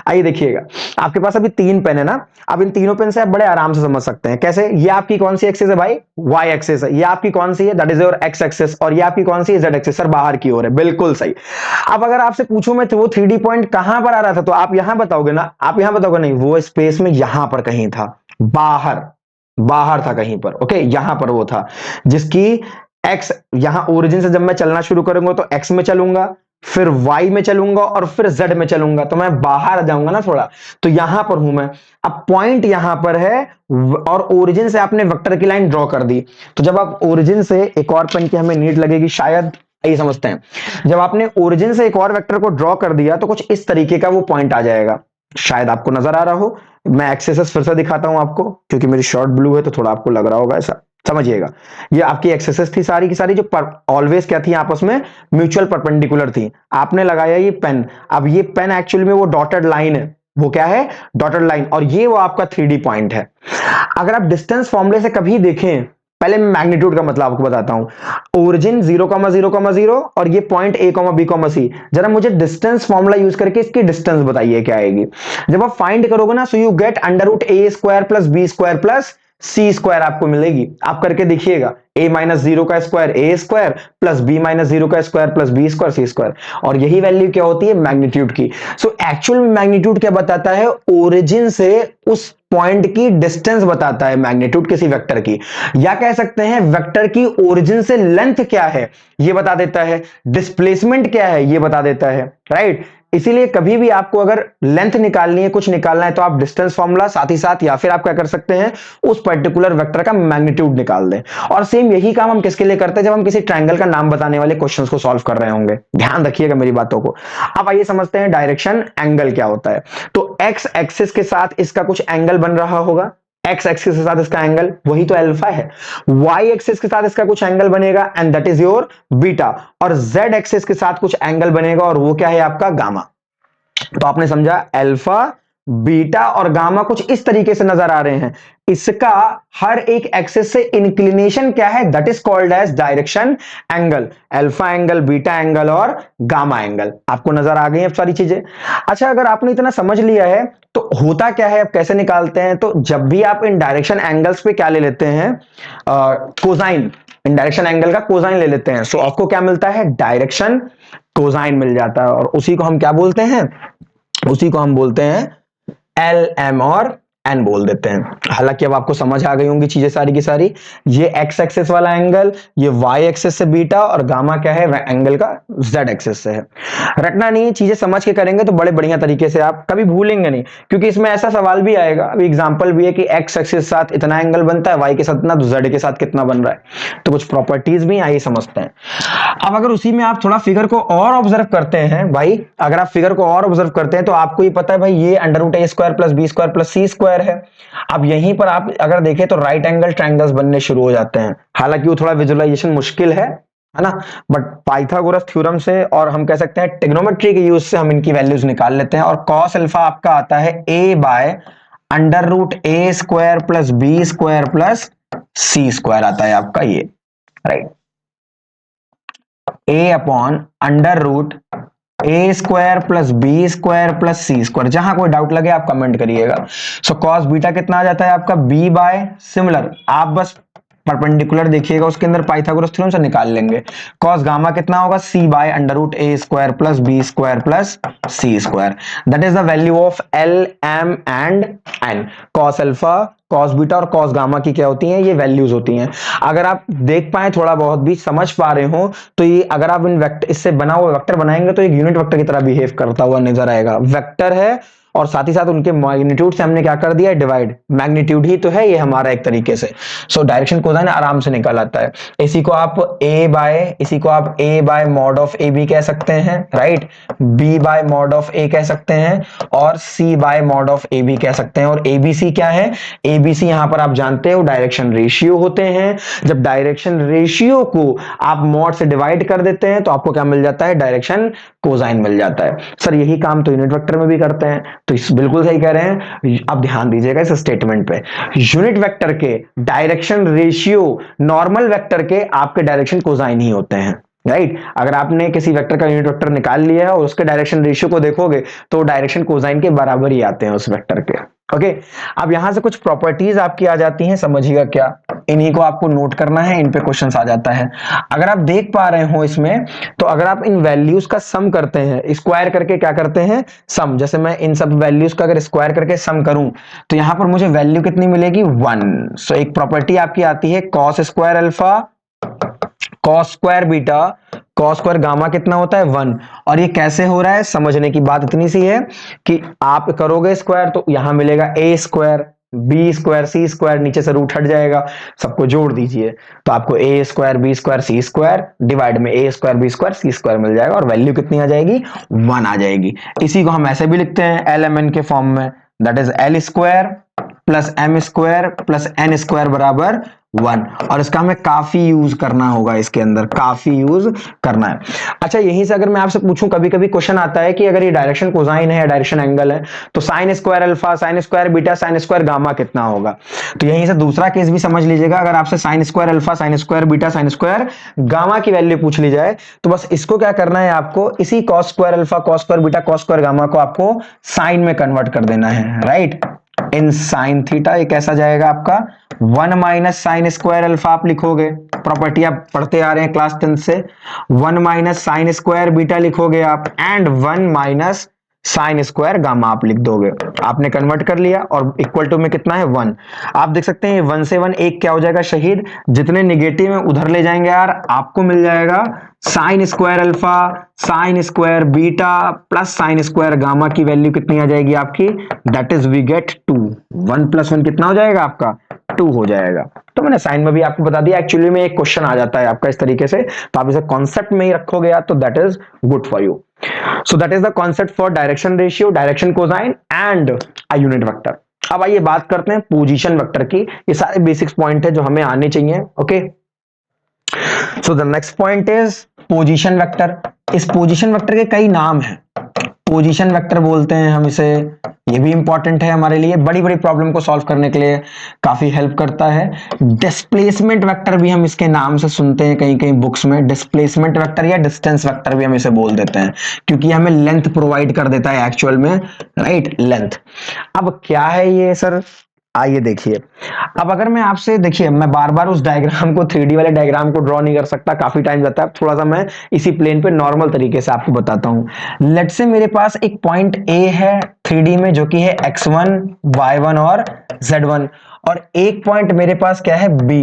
आइए देखिएगा, आपके पास अभी 3 पेन है ना। अब इन तीनों पेन से आप बड़े आराम से समझ सकते हैं कैसे। ये आपकी कौन सी एक्सिस है भाई? वाई एक्सिस है। ये आपकी कौन सी है? That is your x axis. और ये आपकी कौन सी है? Z axis. सर बाहर की ओर है, बिल्कुल सही। अब अगर आपसे पूछूं मैं तो वो 3D पॉइंट कहां पर आ रहा था, तो आप यहां बताओगे ना। आप यहां बताओगे नहीं, वो स्पेस में यहां पर कहीं था, बाहर, बाहर था कहीं पर। ओके, यहां पर वो था जिसकी एक्स, यहां ओरिजिन से जब मैं चलना शुरू करूंगा तो एक्स में चलूंगा, फिर वाई में चलूंगा और फिर जेड में चलूंगा, तो मैं बाहर आ जाऊंगा ना थोड़ा। तो यहां पर हूं मैं। अब पॉइंट यहां पर है और ओरिजिन से आपने वेक्टर की लाइन ड्रॉ कर दी। तो जब आप ओरिजिन से, एक और पेन की हमें नीड लगेगी शायद, ये समझते हैं। जब आपने ओरिजिन से एक और वेक्टर को ड्रॉ कर दिया तो कुछ इस तरीके का वो पॉइंट आ जाएगा। शायद आपको नजर आ रहा हो। मैं एक्सेसेस फिर से दिखाता हूं आपको, क्योंकि मेरी शॉर्ट ब्लू है तो थोड़ा आपको लग रहा होगा ऐसा। समझिएगा, ये आपकी एक्सेसेस थी सारी की सारी, जो ऑलवेज क्या थी आपस में? म्यूचुअल परपेंडिकुलर थी। आपने लगाया ये पेन। अब ये पेन एक्चुअली में वो डॉटेड लाइन है। वो क्या है? Dotted line. और ये वो आपका 3D पॉइंट है। अगर आप डिस्टेंस फॉर्मूले से कभी देखें, पहले मैं मैग्नीट्यूड का मतलब आपको बताता हूं। ओरिजिन 0,0,0 और ये पॉइंट A, B, C। जरा मुझे डिस्टेंस फॉर्मूला यूज करके इसकी डिस्टेंस बताइए क्या आएगी। जब आप फाइंड करोगे ना, so you get √A² plus B² plus C² आपको मिलेगी। आप करके देखिएगा, A-0 का स्क्वायर A² प्लस B-0 का स्क्वायर प्लस B² C²। और यही वैल्यू क्या होती है? मैग्नीट्यूड की। सो एक्चुअल मैग्नीट्यूड क्या बताता है? ओरिजिन से उस पॉइंट की डिस्टेंस बताता है मैग्नीट्यूड किसी वेक्टर की। या कह सकते हैं वेक्टर की ओरिजिन से लेंथ क्या है ये बता देता है, डिस्प्लेसमेंट क्या है ये बता देता है, राइट। इसीलिए कभी भी आपको अगर लेंथ निकालनी है, कुछ निकालना है, तो आप डिस्टेंस फॉर्मूला साथ ही साथ, या फिर आप क्या कर सकते हैं, उस पर्टिकुलर वेक्टर का मैग्नीट्यूड निकाल दें। और सेम यही काम हम किसके लिए करते हैं? जब हम किसी ट्रायंगल का नाम बताने वाले क्वेश्चंस को सॉल्व कर रहे होंगे। ध्यान रखिएगा मेरी बातों को। अब आइए समझते हैं डायरेक्शन एंगल क्या होता है। तो एक्स एक्सिस के साथ इसका कुछ एंगल बन रहा होगा। एक्स एक्सिस के साथ इसका एंगल वही तो अल्फा है। वाई एक्सिस के साथ इसका कुछ एंगल बनेगा and that is your beta. और जेड एक्सिस के साथ कुछ एंगल बनेगा और वो क्या है? आपका गामा। तो आपने समझा, अल्फा, बीटा और गामा कुछ इस तरीके से नजर आ रहे हैं। इसका हर एक एक्सिस से इंक्लिनेशन क्या है? That is called as direction angle. Alpha angle, beta angle और गामा एंगल। आपको नजर आ गई अब सारी चीजें। अच्छा, अगर आपने इतना समझ लिया है तो होता क्या है, अब कैसे निकालते हैं? तो जब भी आप इन डायरेक्शन एंगल्स पे क्या ले लेते हैं? कोसाइन। इन डायरेक्शन एंगल का कोसाइन ले लेते हैं, सो आपको क्या मिलता है? डायरेक्शन कोसाइन मिल जाता है। और उसी को हम क्या बोलते हैं? उसी को हम बोलते हैं LM और N बोल देते हैं। हालांकि अब आपको समझ आ गई होंगी चीजें सारी की सारी। ये एक्स एक्सिस वाला एंगल, ये वाई एक्सिस से बीटा, और गामा क्या है? वह एंगल का जेड एक्सिस से है। रटना नहीं है, चीजें समझ के करेंगे तो बड़े बढ़िया तरीके से आप कभी भूलेंगे नहीं। क्योंकि इसमें ऐसा सवाल भी आएगा, अभी एग्जांपल भी है कि एक्स एक्सिस के साथ इतना एंगल बनता है, वाई के साथ इतना, तो जेड के साथ कितना बन रहा है। तो कुछ प्रॉपर्टीज भी आइए समझते हैं। अब अगर उसी में आप थोड़ा फिगर को और ऑब्जर्व करते हैं भाई, अगर आप फिगर को और ऑब्जर्व करते हैं तो आपको ये पता है भाई, ये √A² plus B² plus C² है। अब यहीं पर आप अगर देखें तो राइट एंगल ट्रायंगल्स बनने शुरू हो जाते हैं। हालांकि वो थोड़ा विजुअलाइजेशन मुश्किल है ना, बट पाइथागोरस थ्योरम से और हम कह सकते हैं ट्रिग्नोमेट्री के यूज से हम इनकी वैल्यूज निकाल लेते हैं। और कॉस अल्फा आपका आता है A/√A² plus B² plus C² आता है आपका ये, right. A/√A² plus B² plus C²। जहां कोई डाउट लगे आप कमेंट करिएगा। सो कॉस बीटा कितना आ जाता है आपका? B बाय सिमिलर, आप बस परपेंडिकुलर देखिएगा, उसके अंदर पाइथागोरस थ्योरम से निकाल लेंगे। कॉस गामा कितना होगा? C/√A² plus B² plus C²। That is the value of L, M and N। Cos alpha, cos beta और कॉस गामा की क्या होती हैं? ये वैल्यूज होती हैं। अगर आप देख पाए, थोड़ा बहुत भी समझ पा रहे हो, तो ये अगर आप इन वेक्टर, इससे बना हुआ वेक्टर बनाएंगे तो एक यूनिट वेक्टर की तरह बिहेव करता हुआ नजर आएगा। वेक्टर है और साथ ही साथ उनके मैग्नीट्यूड से हमने क्या कर दिया? डिवाइड। मैग्नीट्यूड ही तो है ये हमारा एक तरीके से। सो डायरेक्शन कोसाइन आराम से निकल आता है। इसी को आप A by mod of A B कह सकते हैं, right. B by mod of A कह सकते हैं और C by mod of A B कह सकते हैं। और ABC क्या है? ABC यहां पर आप जानते हो डायरेक्शन रेशियो होते हैं। जब डायरेक्शन रेशियो को आप मॉड से डिवाइड कर देते हैं तो आपको क्या मिल जाता है, डायरेक्शन कोसाइन मिल जाता है। सर यही काम तो यूनिट वेक्टर में भी करते हैं, तो इस बिल्कुल सही कह रहे हैं। अब ध्यान दीजिएगा इस स्टेटमेंट पे, यूनिट वेक्टर के डायरेक्शन रेशियो नॉर्मल वेक्टर के आपके डायरेक्शन कोसाइन ही होते हैं, राइट। अगर आपने किसी वेक्टर का यूनिट वेक्टर निकाल लिया है और उसके डायरेक्शन रेशियो को देखोगे तो डायरेक्शन कोसाइन के बराबर ही आते हैं उस वेक्टर के। ओके, अब यहां से कुछ प्रॉपर्टीज आपकी आ जाती हैं, समझिएगा क्या, इन्हीं को आपको नोट करना है, इन पे क्वेश्चंस आ जाता है। अगर आप देख पा रहे हो इसमें, तो अगर आप इन वैल्यूज का सम करते हैं, स्क्वायर करके क्या करते हैं, सम, जैसे मैं इन सब वैल्यूज का अगर स्क्वायर करके सम करूं तो यहां पर मुझे वैल्यू कितनी मिलेगी, 1। सो एक प्रॉपर्टी आपकी आती है cos square alpha cos square beta cos square gamma कितना होता है, 1। और ये कैसे हो रहा है, समझने की बात इतनी सी है कि आप करोगे स्क्वायर तो यहां मिलेगा ए स्क्वायर बी स्क्वायर सी स्क्वायर, नीचे से रूट हट जाएगा, सबको जोड़ दीजिए तो आपको ए स्क्वायर बी स्क्वायर सी स्क्वायर डिवाइड में ए स्क्वायर बी स्क्वायर सी स्क्वायर मिल जाएगा और वैल्यू कितनी आ जाएगी, 1 आ जाएगी। इसी को हम ऐसे भी लिखते हैं एल एम एन के फॉर्म में, that is L square plus M square plus N square बराबर 1। और इसका हमें काफी यूज करना होगा, इसके अंदर काफी यूज करना है। अच्छा, यहीं से अगर मैं आपसे पूछूं, कभी कभी क्वेश्चन आता है कि अगर ये डायरेक्शन कोसाइन है या डायरेक्शन एंगल है तो sign square alpha sine square beta sine square gamma कितना होगा। तो यहीं से दूसरा केस भी समझ लीजिएगा, अगर आपसे sign square alpha sine square beta sine square gamma की वैल्यू पूछ ली जाए तो बस इसको क्या करना है, आपको इसी cos square alpha cos square beta cos square gamma को आपको साइन में कन्वर्ट कर देना है, राइट। इन साइन थीटा ये कैसा जाएगा आपका 1 माइनस साइन स्क्वायर अल्फा, आप लिखोगे, प्रॉपर्टी आप पढ़ते आ रहे हैं क्लास 10 से, 1 माइनस साइन स्क्वायर बीटा लिखोगे आप, and 1 minus sign square gamma आप लिख दोगे। आपने कन्वर्ट कर लिया और इक्वल टू में कितना है, 1। आप देख सकते हैं 1 से 1 एक क्या हो जाएगा, शहीद, जितने निगेटिव है उधर ले जाएंगे यार, आपको मिल जाएगा sine square alpha sine square beta plus sine square gamma की वैल्यू कितनी आ जाएगी आपकी, that is we get 2। 1 plus 1 कितना हो जाएगा आपका, 2 हो जाएगा। तो मैंने साइन में भी आपको बता दिया, एक्चुअली में एक क्वेश्चन आ जाता है आपका इस तरीके से, तो आप इसे कॉन्सेप्ट में ही रखोगे यार, तो that is good for you. So that is the concept for direction ratio, direction cosine and a unit vector. अब आइए बात करते हैं पोजीशन वेक्टर की। ये सारे बेसिक्स पॉइंट है जो हमें आने चाहिए, okay. So the next point is position vector. इस पोजीशन वेक्टर के कई नाम हैं, पोजीशन वेक्टर बोलते हैं हम इसे, ये भी इंपॉर्टेंट है हमारे लिए, बड़ी बड़ी प्रॉब्लम को सॉल्व करने के लिए काफी हेल्प करता है। डिस्प्लेसमेंट वेक्टर भी हम इसके नाम से सुनते हैं कहीं कहीं बुक्स में, डिस्प्लेसमेंट वेक्टर या डिस्टेंस वेक्टर भी हम इसे बोल देते हैं, क्योंकि हमें लेंथ प्रोवाइड कर देता है एक्चुअल में, राइट, लेंथ। अब क्या है ये सर, आइए देखिए। अब अगर मैं आपसे, देखिए मैं बार बार उस डायग्राम को 3D वाले डायग्राम को ड्रॉ नहीं कर सकता, काफी टाइम जाता है, थोड़ा सा मैं इसी प्लेन पे नॉर्मल तरीके से आपको बताता हूं। लेट्स से मेरे पास एक पॉइंट A है 3D में, जो कि है x1 y1 और z1, और एक पॉइंट मेरे पास क्या है B,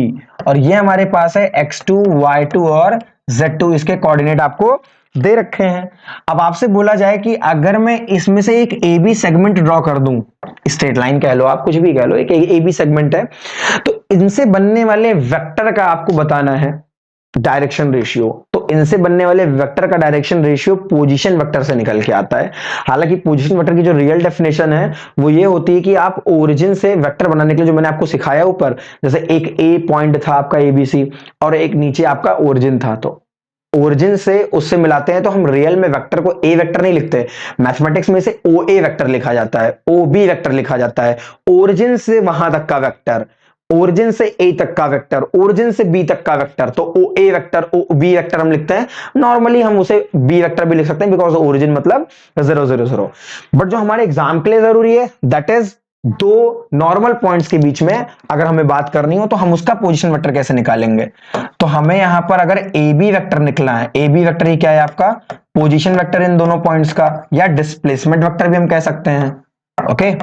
और ये हमारे पास है x2 y2 और z2, इसके कोऑर्डिनेट आपको दे रखे हैं। अब आपसे बोला जाए कि अगर मैं इसमें से एक ए बी सेगमेंट ड्रॉ कर दूं, स्ट्रेट लाइन कह लो आप, कुछ भी कह लो, एक ए बी सेगमेंट है, तो इनसे बनने वाले वेक्टर का आपको बताना है डायरेक्शन रेशियो। तो इनसे बनने वाले वेक्टर का डायरेक्शन रेशियो पोजीशन वेक्टर से निकल के आता है। हालांकि पोजीशन वेक्टर की जो रियल डेफिनेशन है वो ये होती है कि आप ओरिजिन से वेक्टर बनाने के लिए, जो मैंने आपको सिखाया ऊपर, जैसे एक ए पॉइंट था आपका एबीसी और एक नीचे आपका ओरिजिन था, तो ओरिजिन से उससे मिलाते हैं, तो हम रियल में वेक्टर को ए वेक्टर नहीं लिखते, मैथमेटिक्स में इसे ओ ए वेक्टर लिखा जाता है, ओ बी वेक्टर लिखा जाता है। ओरिजिन से वहां तक का वेक्टर, ओरिजिन से ए तक का वेक्टर, ओरिजिन से बी तक का वेक्टर, तो ओ ए वेक्टर ओ बी वेक्टर हम लिखते हैं। नॉर्मली हम उसे बी वेक्टर भी लिख सकते हैं, बिकॉज ओरिजिन मतलब 0 0 0। बट जो हमारे एग्जाम के लिए जरूरी है, दैट इज दो नॉर्मल पॉइंट्स के बीच में अगर हमें बात करनी हो तो हम उसका पोजीशन वेक्टर कैसे निकालेंगे। तो हमें यहां पर अगर ए बी वेक्टर निकला है, ए बी वेक्टर ही क्या है आपका, पोजीशन वेक्टर इन दोनों पॉइंट्स का, या डिस्प्लेसमेंट वेक्टर भी हम कह सकते हैं, ओके।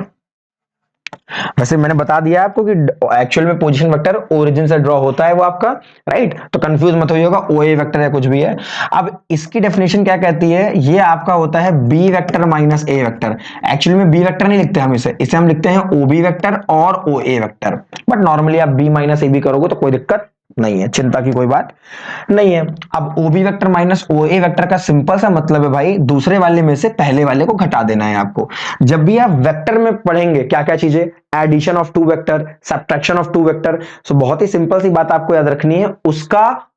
वैसे मैंने बता दिया आपको कि एक्चुअल में पोजीशन वेक्टर ओरिजिन से ड्रॉ होता है वो आपका, राइट। तो कंफ्यूज मत होइएगा, ओ ए वेक्टर या कुछ भी है। अब इसकी डेफिनेशन क्या कहती है, ये आपका होता है बी वेक्टर माइनस ए वेक्टर। एक्चुअली में बी वेक्टर नहीं लिखते हम इसे हम लिखते हैं ओ बी वेक्टर और ओ ए वेक्टर, बट नॉर्मली आप बी माइनस ए बी करोगे तो कोई दिक्कत नहीं है, चिंता की कोई बात नहीं है। अब O B vector minus O ए वेक्टर का सिंपल सा मतलब है भाई, दूसरे वाले में से पहले वाले को घटा देना है आपको। जब भी आप वेक्टर में पढ़ेंगे क्या क्या चीजें, addition of two vector, subtraction of two vector, so बहुत ही सिंपल सी बात आपको याद रखनी है, उसका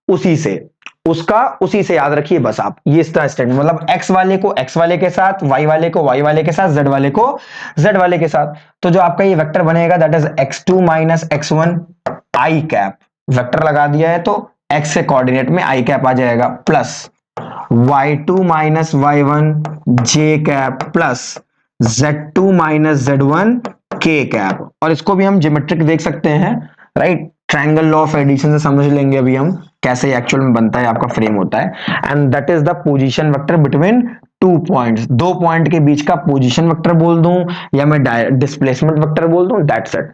उसी से याद रखिए बस आप, ये इस तरह स्टेटमेंट, मतलब एक्स वाले को एक्स वाले के साथ, वाई वाले को वाई वाले के साथ, जेड वाले को जेड वाले के साथ। तो जो आपका ये वेक्टर बनेगा that is x2 minus x1 I cap, vector लगा दिया है तो x के कोऑर्डिनेट में आई कैप आ जाएगा, plus y2 minus y1 J cap, plus z2 minus z1 K cap. और इसको भी हम ज्योमेट्रिक देख सकते हैं, right, triangle law of addition से समझ लेंगे अभी हम कैसे एक्चुअल में बनता है, आपका फ्रेम होता है। And that is the position vector between two points, दो पॉइंट के बीच का पोजीशन वेक्टर बोल दूं या मैं डिस्प्लेसमेंट वेक्टर बोल दूं, दैट्स इट।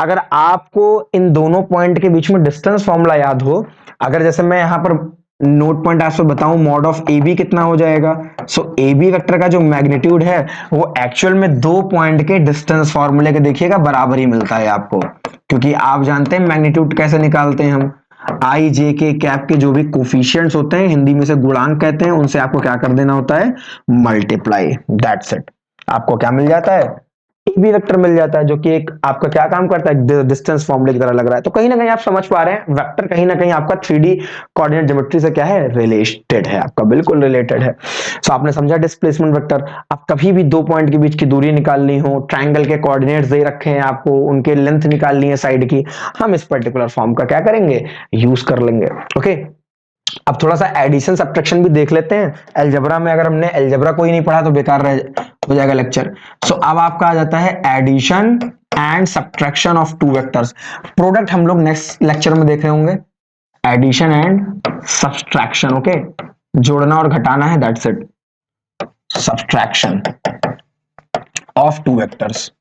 अगर आपको इन दोनों पॉइंट के बीच में डिस्टेंस फॉर्मूला याद हो, अगर जैसे मैं यहां पर नोट पॉइंट आपसे बताऊं, मॉड ऑफ ए बी कितना हो जाएगा, सो ए बी वेक्टर का जो मैग्नीट्यूड है वो एक्चुअल में दो पॉइंट के डिस्टेंस फॉर्मूले के देखिएगा बराबर ही मिलता है आपको, क्योंकि आप जानते हैं मैग्नीट्यूड कैसे निकालते हैं हम, आई जे के कैप के जो भी कोफिशिएंट्स होते हैं, हिंदी में से गुणांक कहते हैं, उनसे आपको क्या कर देना होता है, मल्टीप्लाई, दैट्स इट। आपको क्या मिल जाता है, ए बी वेक्टर मिल जाता है, जो कि एक आपका क्या काम करता है, डिस्टेंस फॉर्मूले की तरह लग रहा है। तो कहीं ना कहीं आप समझ पा रहे हैं वेक्टर कहीं ना कहीं आपका 3D कोऑर्डिनेट ज्योमेट्री से क्या है, रिलेटेड है, आपका बिल्कुल रिलेटेड है। सो आपने समझा डिस्प्लेसमेंट वेक्टर। आप कभी भी दो पॉइंट के बीच की दूरी निकालनी हो, ट्रायंगल के कोऑर्डिनेट्स दे रखे हैं आपको, उनके लेंथ निकालनी है साइड की, हम इस पर्टिकुलर फॉर्म का क्या करेंगे, यूज कर लेंगे। ओके, अब थोड़ा सा एडिशन सब्ट्रैक्शन भी देख लेते हैं। अलजेब्रा में अगर हमने अलजेब्रा को ही नहीं पढ़ा तो बेकार रह हो जाएगा लेक्चर। सो अब आपका आ जाता है addition and subtraction of two vectors. Product हम लोग नेक्स्ट लेक्चर में देख रहे होंगे, एडिशन एंड सब्ट्रैक्शन। ओके, जोड़ना और घटाना है, that's it, subtraction of two vectors.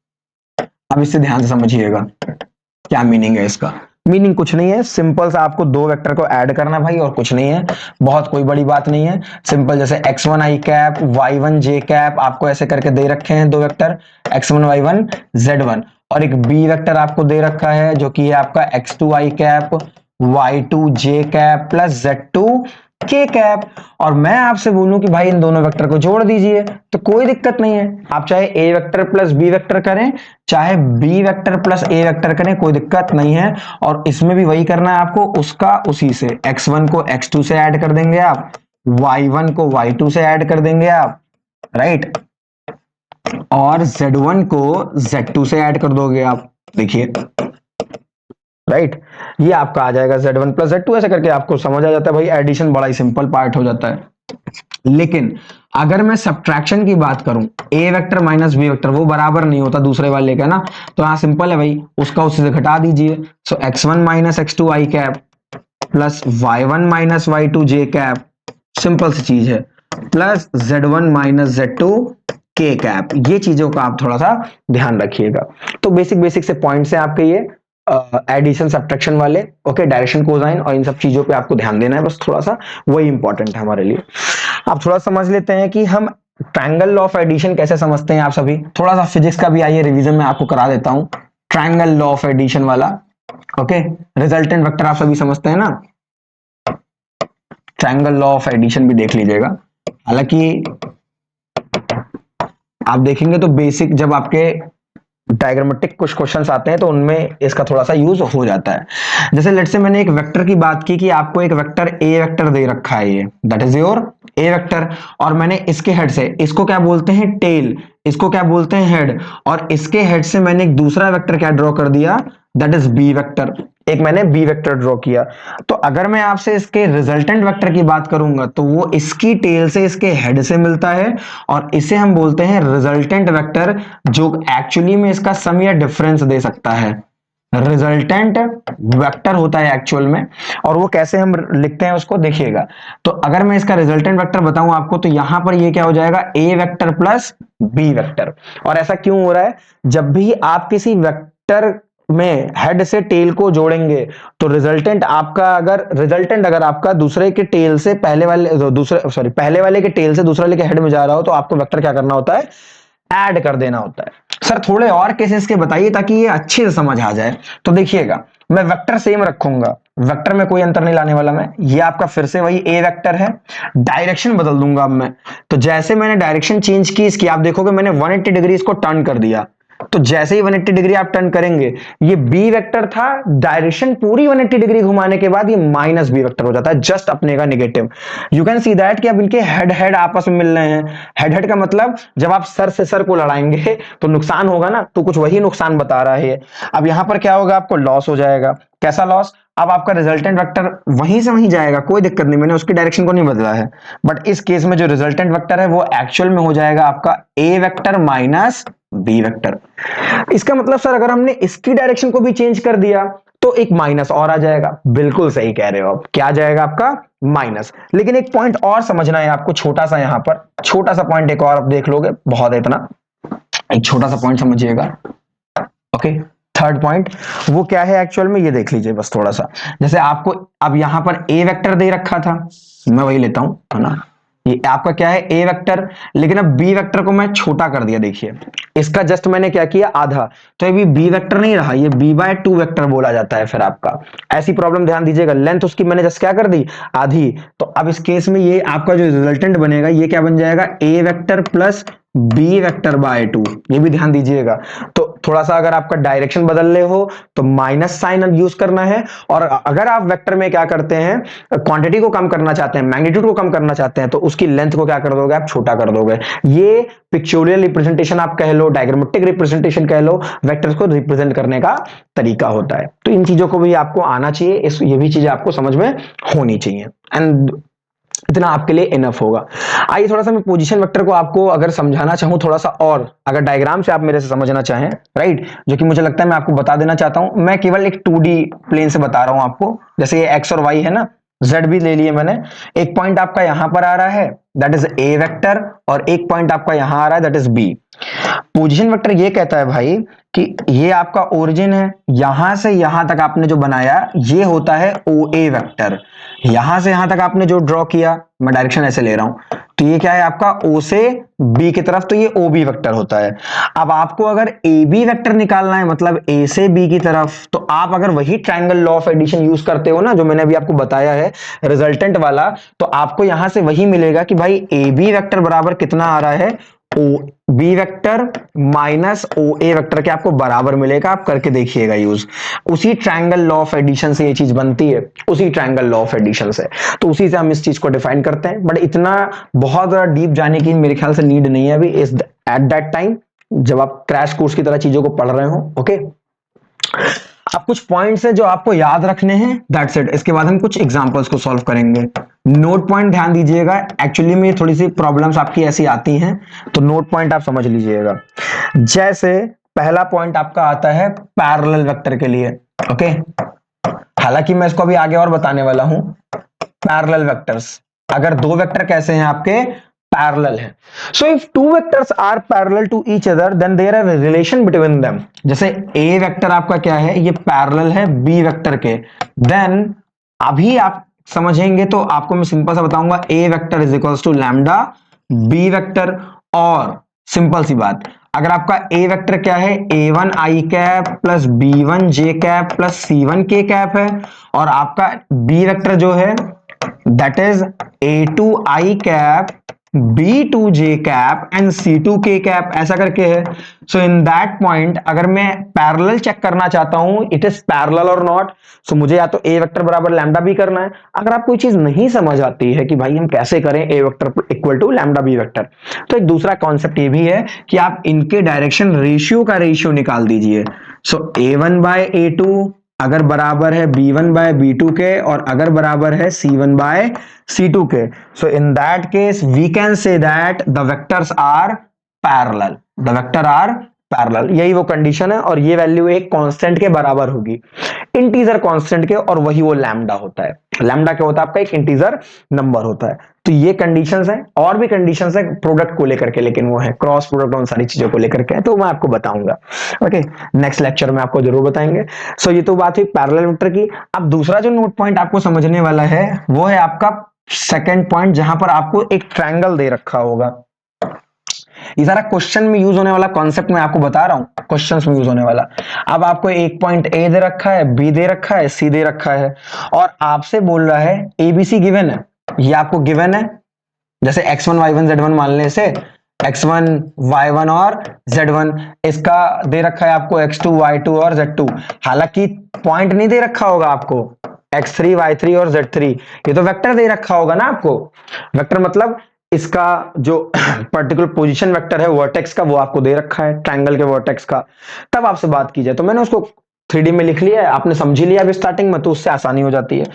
अब इसे ध्यान से समझिएगा क्या मीनिंग है इसका। मीनिंग कुछ नहीं है, सिंपल सा आपको दो वेक्टर को ऐड करना भाई, और कुछ नहीं है, बहुत कोई बड़ी बात नहीं है। सिंपल जैसे x1 i cap, y1 j cap, आपको ऐसे करके दे रखे हैं दो वेक्टर, x1 y1 z1, और एक b वेक्टर आपको दे रखा है जो कि है आपका x2 i cap, y2 j cap plus z2 के कैप। और मैं आपसे बोलूं कि भाई इन दोनों वेक्टर को जोड़ दीजिए, तो कोई दिक्कत नहीं है, आप चाहे a vector plus b vector करें, चाहे b vector plus a vector करें, कोई दिक्कत नहीं है। और इसमें भी वही करना है आपको, उसका उसी से, x1 को x2 से ऐड कर देंगे आप, y1 को y2 से ऐड कर देंगे आप, राइट, और z1 को z2 से ऐड कर दोगे आप, देखिए, राइट, ये आपका आ जाएगा z1 प्लस z2, ऐसे करके आपको समझ आ जाता है भाई, एडिशन बड़ा ही सिंपल पार्ट हो जाता है। लेकिन अगर मैं सब्ट्रैक्शन की बात करूं, a vector minus b vector वो बराबर नहीं होता दूसरे वाले का ना, तो यहां सिंपल है भाई, उसका उससे से घटा दीजिए। So x1 minus x2 i cap plus y1 minus y2 j cap, simple सी चीज है, प्लस z1 माइनस z2 के कैप। ये चीजों का आप थोड़ा सा ध्यान रखिएगा। तो बेसिक बेसिक से पॉइंट्स हैं आपके ये एडिशन सब्ट्रैक्शन वाले। ओके, डायरेक्शन कोसाइन और इन सब चीजों पे आपको ध्यान देना है, बस थोड़ा सा वही इंपॉर्टेंट है हमारे लिए। आप थोड़ा समझ लेते हैं कि हम ट्रायंगल लॉ ऑफ एडिशन कैसे समझते हैं। आप सभी थोड़ा सा फिजिक्स का भी आइए रिवीजन में आपको करा देता हूं, ट्रायंगल लॉ ऑफ एडिशन वाला। ओके, रिजल्टेंट वेक्टर आप सभी समझते हैं ना, ट्रायंगल लॉ ऑफ एडिशन भी देख लीजिएगा। हालांकि आप देखेंगे तो बेसिक जब आपके डायग्रामेटिक कुछ क्वेश्चंस आते हैं तो उनमें इसका थोड़ा सा यूज हो जाता है। जैसे लेट से मैंने एक वेक्टर की बात की कि आपको एक वेक्टर ए वेक्टर दे रखा है, ये that is your A vector, और मैंने इसके हेड से, इसको क्या बोलते हैं टेल, इसको क्या बोलते हैं हेड, और इसके हेड से मैंने एक दूसरा वेक्टर क्या ड्रॉ कर दिया, दैट इज बी वेक्टर, एक मैंने बी वेक्टर ड्रॉ किया। तो अगर मैं आपसे इसके रिजल्टेंट वेक्टर की बात करूंगा तो वो इसकी टेल से इसके हेड से मिलता है, और इसे हम बोलते हैं रिजल्टेंट वेक्टर, जो एक्चुअली में इसका सम या डिफरेंस दे सकता है, रिजल्टेंट वेक्टर होता है एक्चुअल में। और वो कैसे हम लिखते हैं उसको देखिएगा। तो अगर मैं इसका रिजल्टेंट वेक्टर बताऊं आपको, तो यहां पर ये क्या हो जाएगा, A vector plus B vector. और ऐसा क्यों हो रहा है, जब भी आप किसी वेक्टर में हेड से टेल को जोड़ेंगे तो रिजल्टेंट अगर आपका दूसरे के टेल से पहले वाले के टेल से दूसरे वाले के हेड में जा रहा हो, तो आपको वेक्टर क्या करना होता है, ऐड कर देना होता है। सर थोड़े और केसेस के बताइए ताकि ये अच्छे से समझ आ जाए। तो देखिएगा, मैं वेक्टर सेम रखूंगा, वेक्टर में कोई अंतर नहीं लाने वाला मैं। ये आपका फिर से वही ए वेक्टर है, डायरेक्शन बदल दूंगा अब मैं। तो जैसे मैंने डायरेक्शन चेंज की इसकी, आप देखोगे मैंने 180 डिग्री इसको टर्न कर दिया। तो जैसे ही 180 डिग्री आप टर्न करेंगे, ये बी वेक्टर था, डायरेक्शन पूरी 180 डिग्री घुमाने के बाद ये माइनस बी वेक्टर हो जाता है, जस्ट अपने का negative. You can see that कि अब इनके हेड हेड आपस में मिल रहे हैं। हेड हेड का मतलब जब आप सर से सर को लड़ाएंगे तो नुकसान होगा ना, तो कुछ वही नुकसान बता रहा है। अब यहां पर क्या होगा, आपको लॉस हो जाएगा। कैसा लॉस? अब आपका रिजल्टेंट वेक्टर वहीं से वहीं जाएगा, कोई दिक्कत नहीं, मैंने उसकी डायरेक्शन को नहीं बदला है। बट इस केस में जो रिजल्टेंट वेक्टर है वो एक्चुअल में हो जाएगा आपका A vector minus B vector. इसका मतलब सर अगर हमने इसकी डायरेक्शन को भी चेंज कर दिया तो एक माइनस और आ जाएगा। बिल्कुल सही कह रहे हो आप, क्या आ जाएगा आपका? माइनस। लेकिन एक पॉइंट और समझना है आपको, छोटा सा, यहां पर छोटा सा पॉइंट एक और आप देख लोगे, बहुत है इतना, एक छोटा सा पॉइंट समझिएगा। ओके, थर्ड पॉइंट वो क्या है एक्चुअल में, ये देख लीजिए बस थोड़ा सा। जैसे आपको अब यहां पर ए वेक्टर दे रखा था, मैं वही लेता हूं, है ना, ये आपका क्या है, ए वेक्टर। लेकिन अब बी वेक्टर को मैं छोटा कर दिया, देखिए इसका जस्ट मैंने क्या किया, आधा। तो ये बी वेक्टर नहीं रहा, ये b/2 वेक्टर बोला जाता है फिर आपका। ऐसी प्रॉब्लम ध्यान दीजिएगा, लेंथ उसकी मैंने जस्ट क्या कर दी, आधी। तो अब इस केस में ये आपका जो रिजल्टेंट बनेगा ये क्या बन जाएगा, A vector plus B vector by 2। ये भी ध्यान दीजिएगा। तो थोड़ा सा अगर आपका डायरेक्शन बदल रहे हो तो माइनस साइन यूज करना है, और अगर आप वेक्टर में क्या करते हैं, क्वांटिटी को कम करना चाहते हैं, मैग्नीट्यूड को कम करना चाहते हैं, तो उसकी लेंथ को क्या कर दोगे, आप छोटा कर दोगे। ये पिक्चोरियल रिप्रेजेंटेशन आप कह लो, डायग्रामेटिक रिप्रेजेंटेशन कह लो, वेक्टर्स को रिप्रेजेंट करने का तरीका होता है। तो इन चीजों को भी आपको आना चाहिए, ये भी चीजें आपको समझ में होनी चाहिए, एंड इतना आपके लिए इनफ होगा। आइए थोड़ा सा मैं पोजीशन वेक्टर को आपको अगर समझाना चाहूं थोड़ा सा, और अगर डायग्राम से आप मेरे से समझना चाहें, राइट, जो कि मुझे लगता है मैं आपको बता देना चाहता हूं। मैं केवल एक 2D प्लेन से बता रहा हूं आपको, जैसे ये एक्स और वाई है ना, जेड भी ले लिए मैंने। एक पॉइंट आपका यहां पर आ रहा है, दैट इज ए वेक्टर, और एक पॉइंट आपका यहां आ रहा है, that is B. Position vector ये कहता है भाई कि ये आपका ओरिजिन है, यहां से यहां तक आपने जो बनाया ये होता है ओ ए वेक्टर। यहां से यहां तक आपने जो ड्रॉ किया, मैं डायरेक्शन ऐसे ले रहा हूं, तो ये क्या है आपका ओ से बी की तरफ, तो ये ओ बी वेक्टर होता है। अब आपको अगर ए बी वेक्टर निकालना है, मतलब ए से बी की तरफ, तो आप अगर वही triangle law of addition use करते हो ना, जो मैंने अभी आपको बताया है रिजल्टेंट वाला, तो आपको यहां से वही मिलेगा कि भाई ए बी वेक्टर बराबर कितना आ रहा है, O B vector minus O ए वेक्टर के आपको बराबर मिलेगा। आप करके देखिएगा यूज, उसी ट्रायंगल लॉ ऑफ एडिशन से ये चीज बनती है, उसी ट्रायंगल लॉ ऑफ एडिशन से। तो उसी से हम इस चीज को डिफाइन करते हैं, बट इतना बहुत ज्यादा डीप जाने की मेरे ख्याल से नीड नहीं है अभी इस एट दैट टाइम, जब आप क्रैश कोर्स की तरह चीजों को पढ़ रहे हो। ओके, अब कुछ पॉइंट्स हैं जो आपको याद रखने हैं, दैट्स इट। इसके बाद हम कुछ एग्जांपल्स को सॉल्व करेंगे। नोट पॉइंट ध्यान दीजिएगा, एक्चुअली में थोड़ी सी प्रॉब्लम्स आपकी ऐसी आती हैं, तो नोट पॉइंट आप समझ लीजिएगा। जैसे पहला पॉइंट आपका आता है पैरेलल वेक्टर के लिए। ओके, हालांकि मैं इसको अभी आगे और बताने वाला हूं। पैरेलल वेक्टर्स, अगर दो वेक्टर कैसे हैं आपके, पैरेलल है। So if two vectors are parallel to each other then there are relation between them. जैसे ए वेक्टर आपका क्या है, ये पैरेलल है बी वेक्टर के, देन अभी आप समझेंगे तो आपको मैं सिंपल सा बताऊंगा, A vector is equals to lambda B vector. और सिंपल सी बात, अगर आपका ए वेक्टर क्या है, a1 i cap plus b1 j cap plus c1 k cap है, और आपका बी वेक्टर जो है that is a2 i cap b2 j cap and c2 k cap, ऐसा करके है। सो इन दैट पॉइंट अगर मैं पैरेलल चेक करना चाहता हूं, इट इज पैरेलल और नॉट, सो मुझे या तो ए वेक्टर बराबर लैम्डा बी करना है। अगर आप कोई चीज नहीं समझ आती है कि भाई हम कैसे करें A vector equal to lambda B vector, तो एक दूसरा कॉन्सेप्ट ये भी है कि आप इनके डायरेक्शन रेशियो का रेशियो निकाल दीजिए। सो a1 बाय a2 अगर बराबर है b1 बाय b2 के, और अगर बराबर है c1 बाय c2 के, so in that case we can say that the vectors are parallel, the vector are parallel. यही वो कंडीशन है, और ये वैल्यू एक कांस्टेंट के बराबर होगी, इंटीजर कांस्टेंट के, और वही वो लैम्डा होता है। लैम्डा क्या होता है आपका, एक इंटीजर नंबर होता है। तो ये कंडीशंस हैं, और भी कंडीशंस हैं प्रोडक्ट को लेकर के, लेकिन वो है क्रॉस प्रोडक्ट, उन सारी चीजों को लेकर के, तो मैं आपको बताऊंगा। ओके, नेक्स्ट लेक्चर में आपको जरूर बताएंगे। सो ये तो बात हुई पैरेलल वेक्टर की। अब दूसरा जो नोट पॉइंट आपको समझने वाला है वो है आपका सेकंड पॉइंट, जहां पर आपको एक ट्रायंगल दे रखा होगा। ये सारा क्वेश्चन में यूज होने वाला कॉन्सेप्ट मैं आपको बता रहा हूं, क्वेश्चंस में यूज होने वाला। अब आपको एक पॉइंट ए दे रखा है, बी दे रखा है, सी दे रखा है और आपसे बोल रहा है एबीसी गिवन है, ये आपको गिवन है। जैसे x1 y1 z1 मान लें इसे, x1 y1 और z1, इसका दे रखा है आपको x2 y2 और z2। हालांकि पॉइंट नहीं दे रखा होगा आपको x3 y3 और z3, ये तो वेक्टर दे रखा होगा ना आपको। वेक्टर मतलब इसका जो पर्टिकुलर पोजीशन वेक्टर है वर्टेक्स का, वो आपको दे रखा है ट्रायंगल के वर्टेक्स का। तब आपसे बात की जाए तो मैंने उसको 3D में लिख लिया है, आपने समझ लिया अभी स्टार्टिंग में, तो उससे आसानी हो जाती है।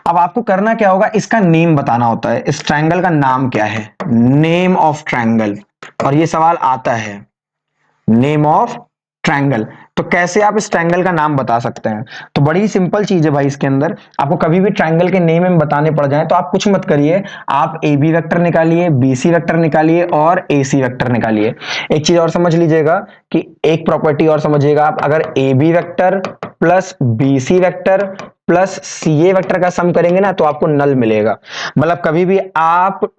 अब आपको करना क्या होगा, इसका नेम बताना होता है, इस ट्रायंगल का नाम क्या है, नेम ऑफ ट्रायंगल। और ये सवाल आता है नेम ऑफ ट्रायंगल, तो कैसे आप इस ट्रायंगल का नाम बता सकते हैं। तो बड़ी सिंपल चीज है भाई, इसके अंदर आपको कभी भी ट्रायंगल के नेम में बताने पड़ जाए तो आप कुछ मत करिए, आप ए बी वेक्टर निकालिए, बी सी वेक्टर निकालिए और ए सी वेक्टर निकालिए। एक चीज और समझ लीजिएगा कि एक प्रॉपर्टी और समझिएगा आप, अगर A B vector plus B C vector plus C A vector का सम करेंगे ना तो आपको नल मिलेगा। मतलब कभी भी आप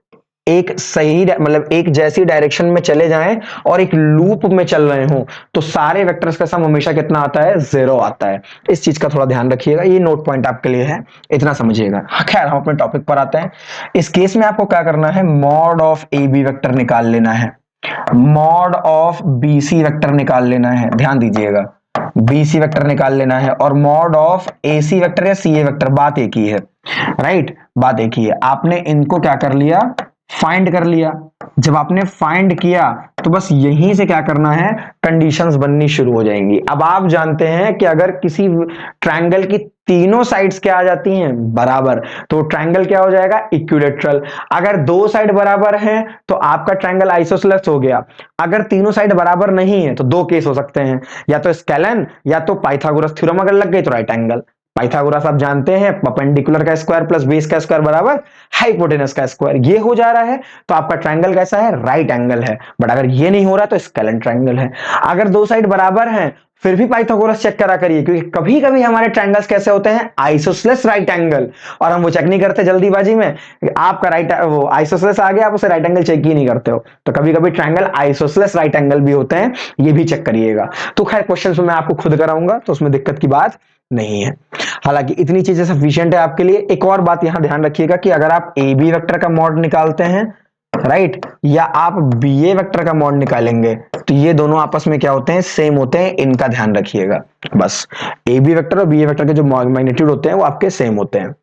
एक सही मतलब एक जैसी डायरेक्शन में चले जाएं और एक लूप में चल रहे हो तो सारे वेक्टर्स का सम हमेशा कितना आता है, 0 आता है। इस चीज का थोड़ा ध्यान रखिएगा, ये नोट पॉइंट आपके लिए है, इतना समझिएगा। खैर हम अपने टॉपिक पर आते हैं। इस केस में आपको क्या करना है, mod of A B vector निकाल लेना है, mod of B C vector निकाल लेना है, ध्यान दीजिएगा, बी सी वेक्टर निकाल लेना है, और mod of A C vector या सी ए वेक्टर, बात एक ही है, राइट, बात एक ही है। आपने इनको क्या कर लिया, फाइंड कर लिया। जब आपने फाइंड किया तो बस यहीं से क्या करना है, कंडीशंस बननी शुरू हो जाएंगी। अब आप जानते हैं कि अगर किसी ट्रायंगल की तीनों साइड्स क्या आ जाती हैं, बराबर, तो ट्रायंगल क्या हो जाएगा, इक्विलेटरल। अगर दो साइड बराबर हैं तो आपका ट्रायंगल आइसोसेलेस हो गया। अगर तीनों साइड बराबर नहीं है तो दो केस हो सकते हैं, या तो स्केलन या तो पाइथागोरस थ्योरम अगर लग गई तो राइट एंगल। पाइथागोरस आप जानते हैं, परपेंडिकुलर का स्क्वायर प्लस बेस का स्क्वायर बराबर हाइपोटेनस का स्क्वायर, ये हो जा रहा है तो आपका ट्रायंगल कैसा है, राइट एंगल है। बट अगर ये नहीं हो रहा तो स्केलन ट्रायंगल है। अगर दो साइड बराबर हैं फिर भी पाइथागोरस चेक करा करिए, क्योंकि कभी कभी हमारे ट्रायंगल्स कैसे होते हैं, आइसोसेलेस राइट एंगल, और हम वो चेक नहीं करते जल्दीबाजी में, आपका राइट वो आइसोसेलेस आ गया, आप उसे राइट एंगल चेक ही नहीं करते हो। तो कभी कभी ट्रायंगल आइसोसेलेस राइट एंगल भी होते हैं, ये भी चेक करिएगा। तो खैर क्वेश्चन में मैं आपको खुद कराऊंगा तो उसमें दिक्कत की बात नहीं है। हालांकि इतनी चीजें सफिशिएंट है आपके लिए। एक और बात यहां ध्यान रखिएगा कि अगर आप ए बी वेक्टर का मॉड निकालते हैं, राइट, या आप बी ए वेक्टर का मॉड निकालेंगे तो ये दोनों आपस में क्या होते हैं, सेम होते हैं, इनका ध्यान रखिएगा। बस ए बी वेक्टर और बी ए वेक्टर के जो मैग्नीट्यूड होते हैं वो आपके सेम होते हैं।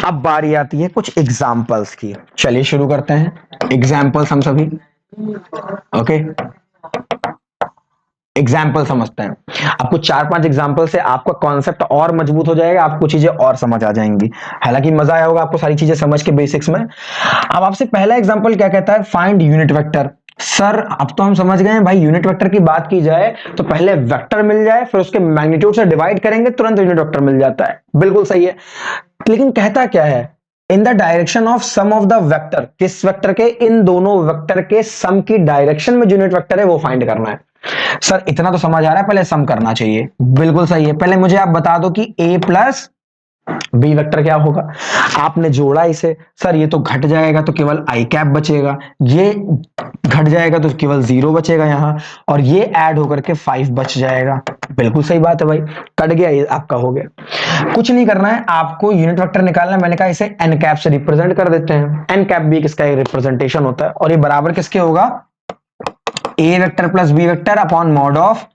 अब बारी आती है कुछ एग्जाम्पल्स की, चलिए शुरू करते हैं एग्जाम्पल्स हम सभी। ओके, एग्जाम्पल समझते हैं। आपको 4-5 एग्जाम्पल से आपका कॉन्सेप्ट और मजबूत हो जाएगा, आपको चीजें और समझ आ जाएंगी। हालांकि मजा आया होगा आपको सारी चीजें समझ के बेसिक्स में। अब आपसे पहला एग्जाम्पल क्या कहता है, फाइंड यूनिट वेक्टर। सर अब तो हम समझ गए हैं भाई, यूनिट वेक्टर की बात की जाए तो पहले वेक्टर मिल जाए फिर उसके मैग्नीट्यूड से डिवाइड करेंगे तुरंत यूनिट वेक्टर मिल जाता है, बिल्कुल सही है। लेकिन कहता क्या है, in the direction of sum of the vector, किस वेक्टर के, इन दोनों वेक्टर के सम की डायरेक्शन में जो यूनिट वेक्टर है वो फाइंड करना है। सर इतना तो समझ आ रहा है, पहले सम करना चाहिए, बिल्कुल सही है। पहले मुझे आप बता दो कि a प्लस बी वेक्टर क्या होगा। आपने जोड़ा इसे, सर ये तो घट जाएगा तो केवल आई कैप बचेगा, ये घट जाएगा तो केवल 0 बचेगा यहां, और ये ऐड होकर के 5 बच जाएगा। बिल्कुल सही बात है भाई, कट गया, ये आपका हो गया। कुछ नहीं करना है आपको, यूनिट वेक्टर निकालना है। मैंने कहा इसे एन कैप से रिप्रेजेंट कर देते हैं, एन कैप भी किसका रिप्रेजेंटेशन होता है, और ये बराबर किसके होगा, A vector plus B vector upon mod of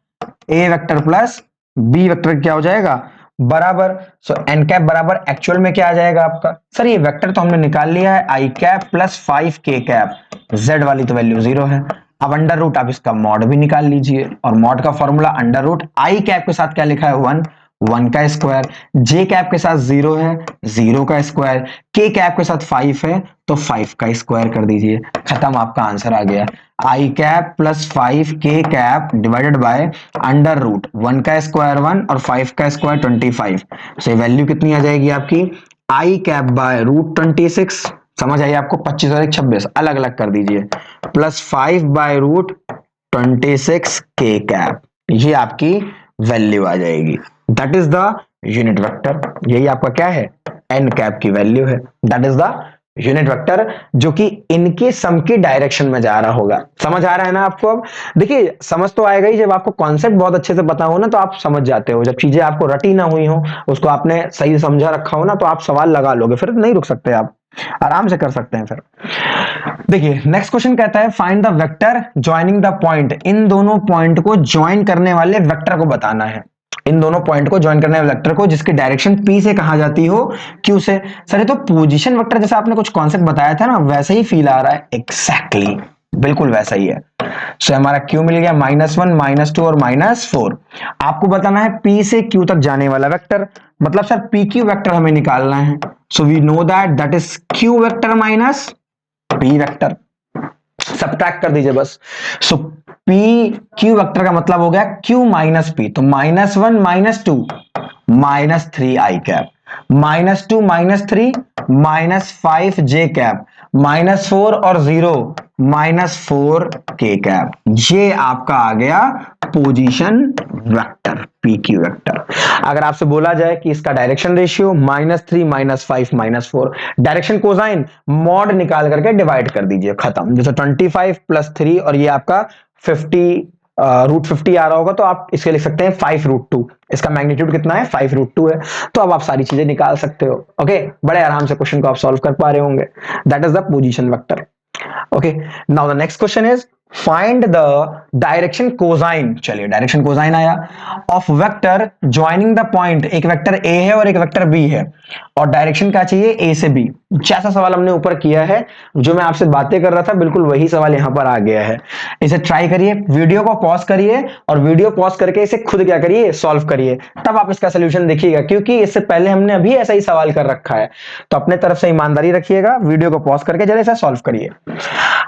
A vector plus B vector, क्या हो जाएगा, बराबर। सो एन कैप बराबर एक्चुअल में क्या आ जाएगा आपका, सर ये वेक्टर तो हमने निकाल लिया है, आई कैप प्लस 5 के कैप, जेड वाली तो वैल्यू 0 है। अब अंडर रूट आप इसका मॉड भी निकाल लीजिए, और मॉड का formula under root I cap के साथ क्या लिखा है, 1, 1 का स्क्वायर, जे कैप के साथ 0 है, 0 का स्क्वायर, के कैप के साथ 5 है तो 5 का स्क्वायर कर दीजिए, खत्म, आपका आंसर आ गया। आई कैप प्लस 5 के cap divided by under root 1 का स्क्वायर 1 और 5 का स्क्वायर 25। तो वैल्यू कितनी आ जाएगी आपकी, आई कैप बाय रूट 26, समझ आई आपको, 25 और 26 अलग अलग कर दीजिए, प्लस 5 बाय रूट 26 के कैप, ये आपकी वैल्यू आ जाएगी। That is the unit vector, यही आपका क्या है, एन कैप की वैल्यू है, that is the unit vector जो कि इनके सम की डायरेक्शन में जा रहा होगा। समझ आ रहा है ना आपको? अब देखिए समझ तो आएगा ही, जब आपको कॉन्सेप्ट बहुत अच्छे से पता हो ना तो आप समझ जाते हो। जब चीजें आपको रटी ना हुई हो, उसको आपने सही समझा रखा हो ना, तो आप सवाल लगा लोगे, फिर नहीं रुक सकते, आप आराम से कर सकते हैं फिर। देखिए नेक्स्ट क्वेश्चन कहता है find the vector joining the point. इन दोनों पॉइंट को ज्वाइन करने वाले वेक्टर को बताना है। इन दोनों पॉइंट को ज्वाइन करने वाले वेक्टर को जिसकी डायरेक्शन पी से कहा जाती हो क्यू से। सर ये तो पोजीशन वेक्टर जैसा आपने कुछ कॉन्सेप्ट बताया था ना, वैसे ही फील आ रहा है। एग्जैक्टली बिल्कुल वैसा ही है। सो हमारा क्यू मिल गया -1 -2 और -4। आपको बताना है पी से क्यू तक जाने वाला वेक्टर, मतलब सर पी क्यू वेक्टर हमें निकालना है। So we know that is Q vector minus P vector. Subtract कर दीजिए बस। सो पी क्यू वेक्टर का मतलब हो गया क्यू माइनस पी, तो -1 -2 -3 आई कैप, -2 -3 -5 जे कैप, -4 और 0 -4 के कैप। ये आपका आ गया position vector, P Q vector. अगर आपसे बोला जाए कि इसका direction ratio -3 -5 -4, direction cosine mod निकाल करके डिवाइड कर दीजिए, खत्म। जैसे 25 + 3 और ये आपका 50 √50 आ रहा होगा, तो आप इसके लिख सकते हैं 5 √2। इसका मैग्नीट्यूड कितना है? 5 √2 है। तो अब आप सारी चीजें निकाल सकते हो। ओके, बड़े आराम से क्वेश्चन को आप सॉल्व कर पा रहे होंगे। That is the position vector. Okay, now the next question is find the direction cosine. चलिए डायरेक्शन कोसाइन आया of vector joining the point. एक वेक्टर ए है और एक वेक्टर बी है, और डायरेक्शन क्या चाहिए? ए से बी। जैसा सवाल हमने ऊपर किया है, जो मैं आपसे बातें कर रहा था, बिल्कुल वही सवाल यहां पर आ गया है। इसे ट्राई करिए, वीडियो को पॉज करिए और वीडियो पॉज करके इसे खुद क्या करिए? सॉल्व करिए, तब आप इसका सोल्यूशन देखिएगा, क्योंकि इससे पहले हमने अभी ऐसा ही सवाल कर रखा है। तो अपने तरफ से ईमानदारी रखिएगा, वीडियो को पॉज करके जरा इसे सॉल्व करिए।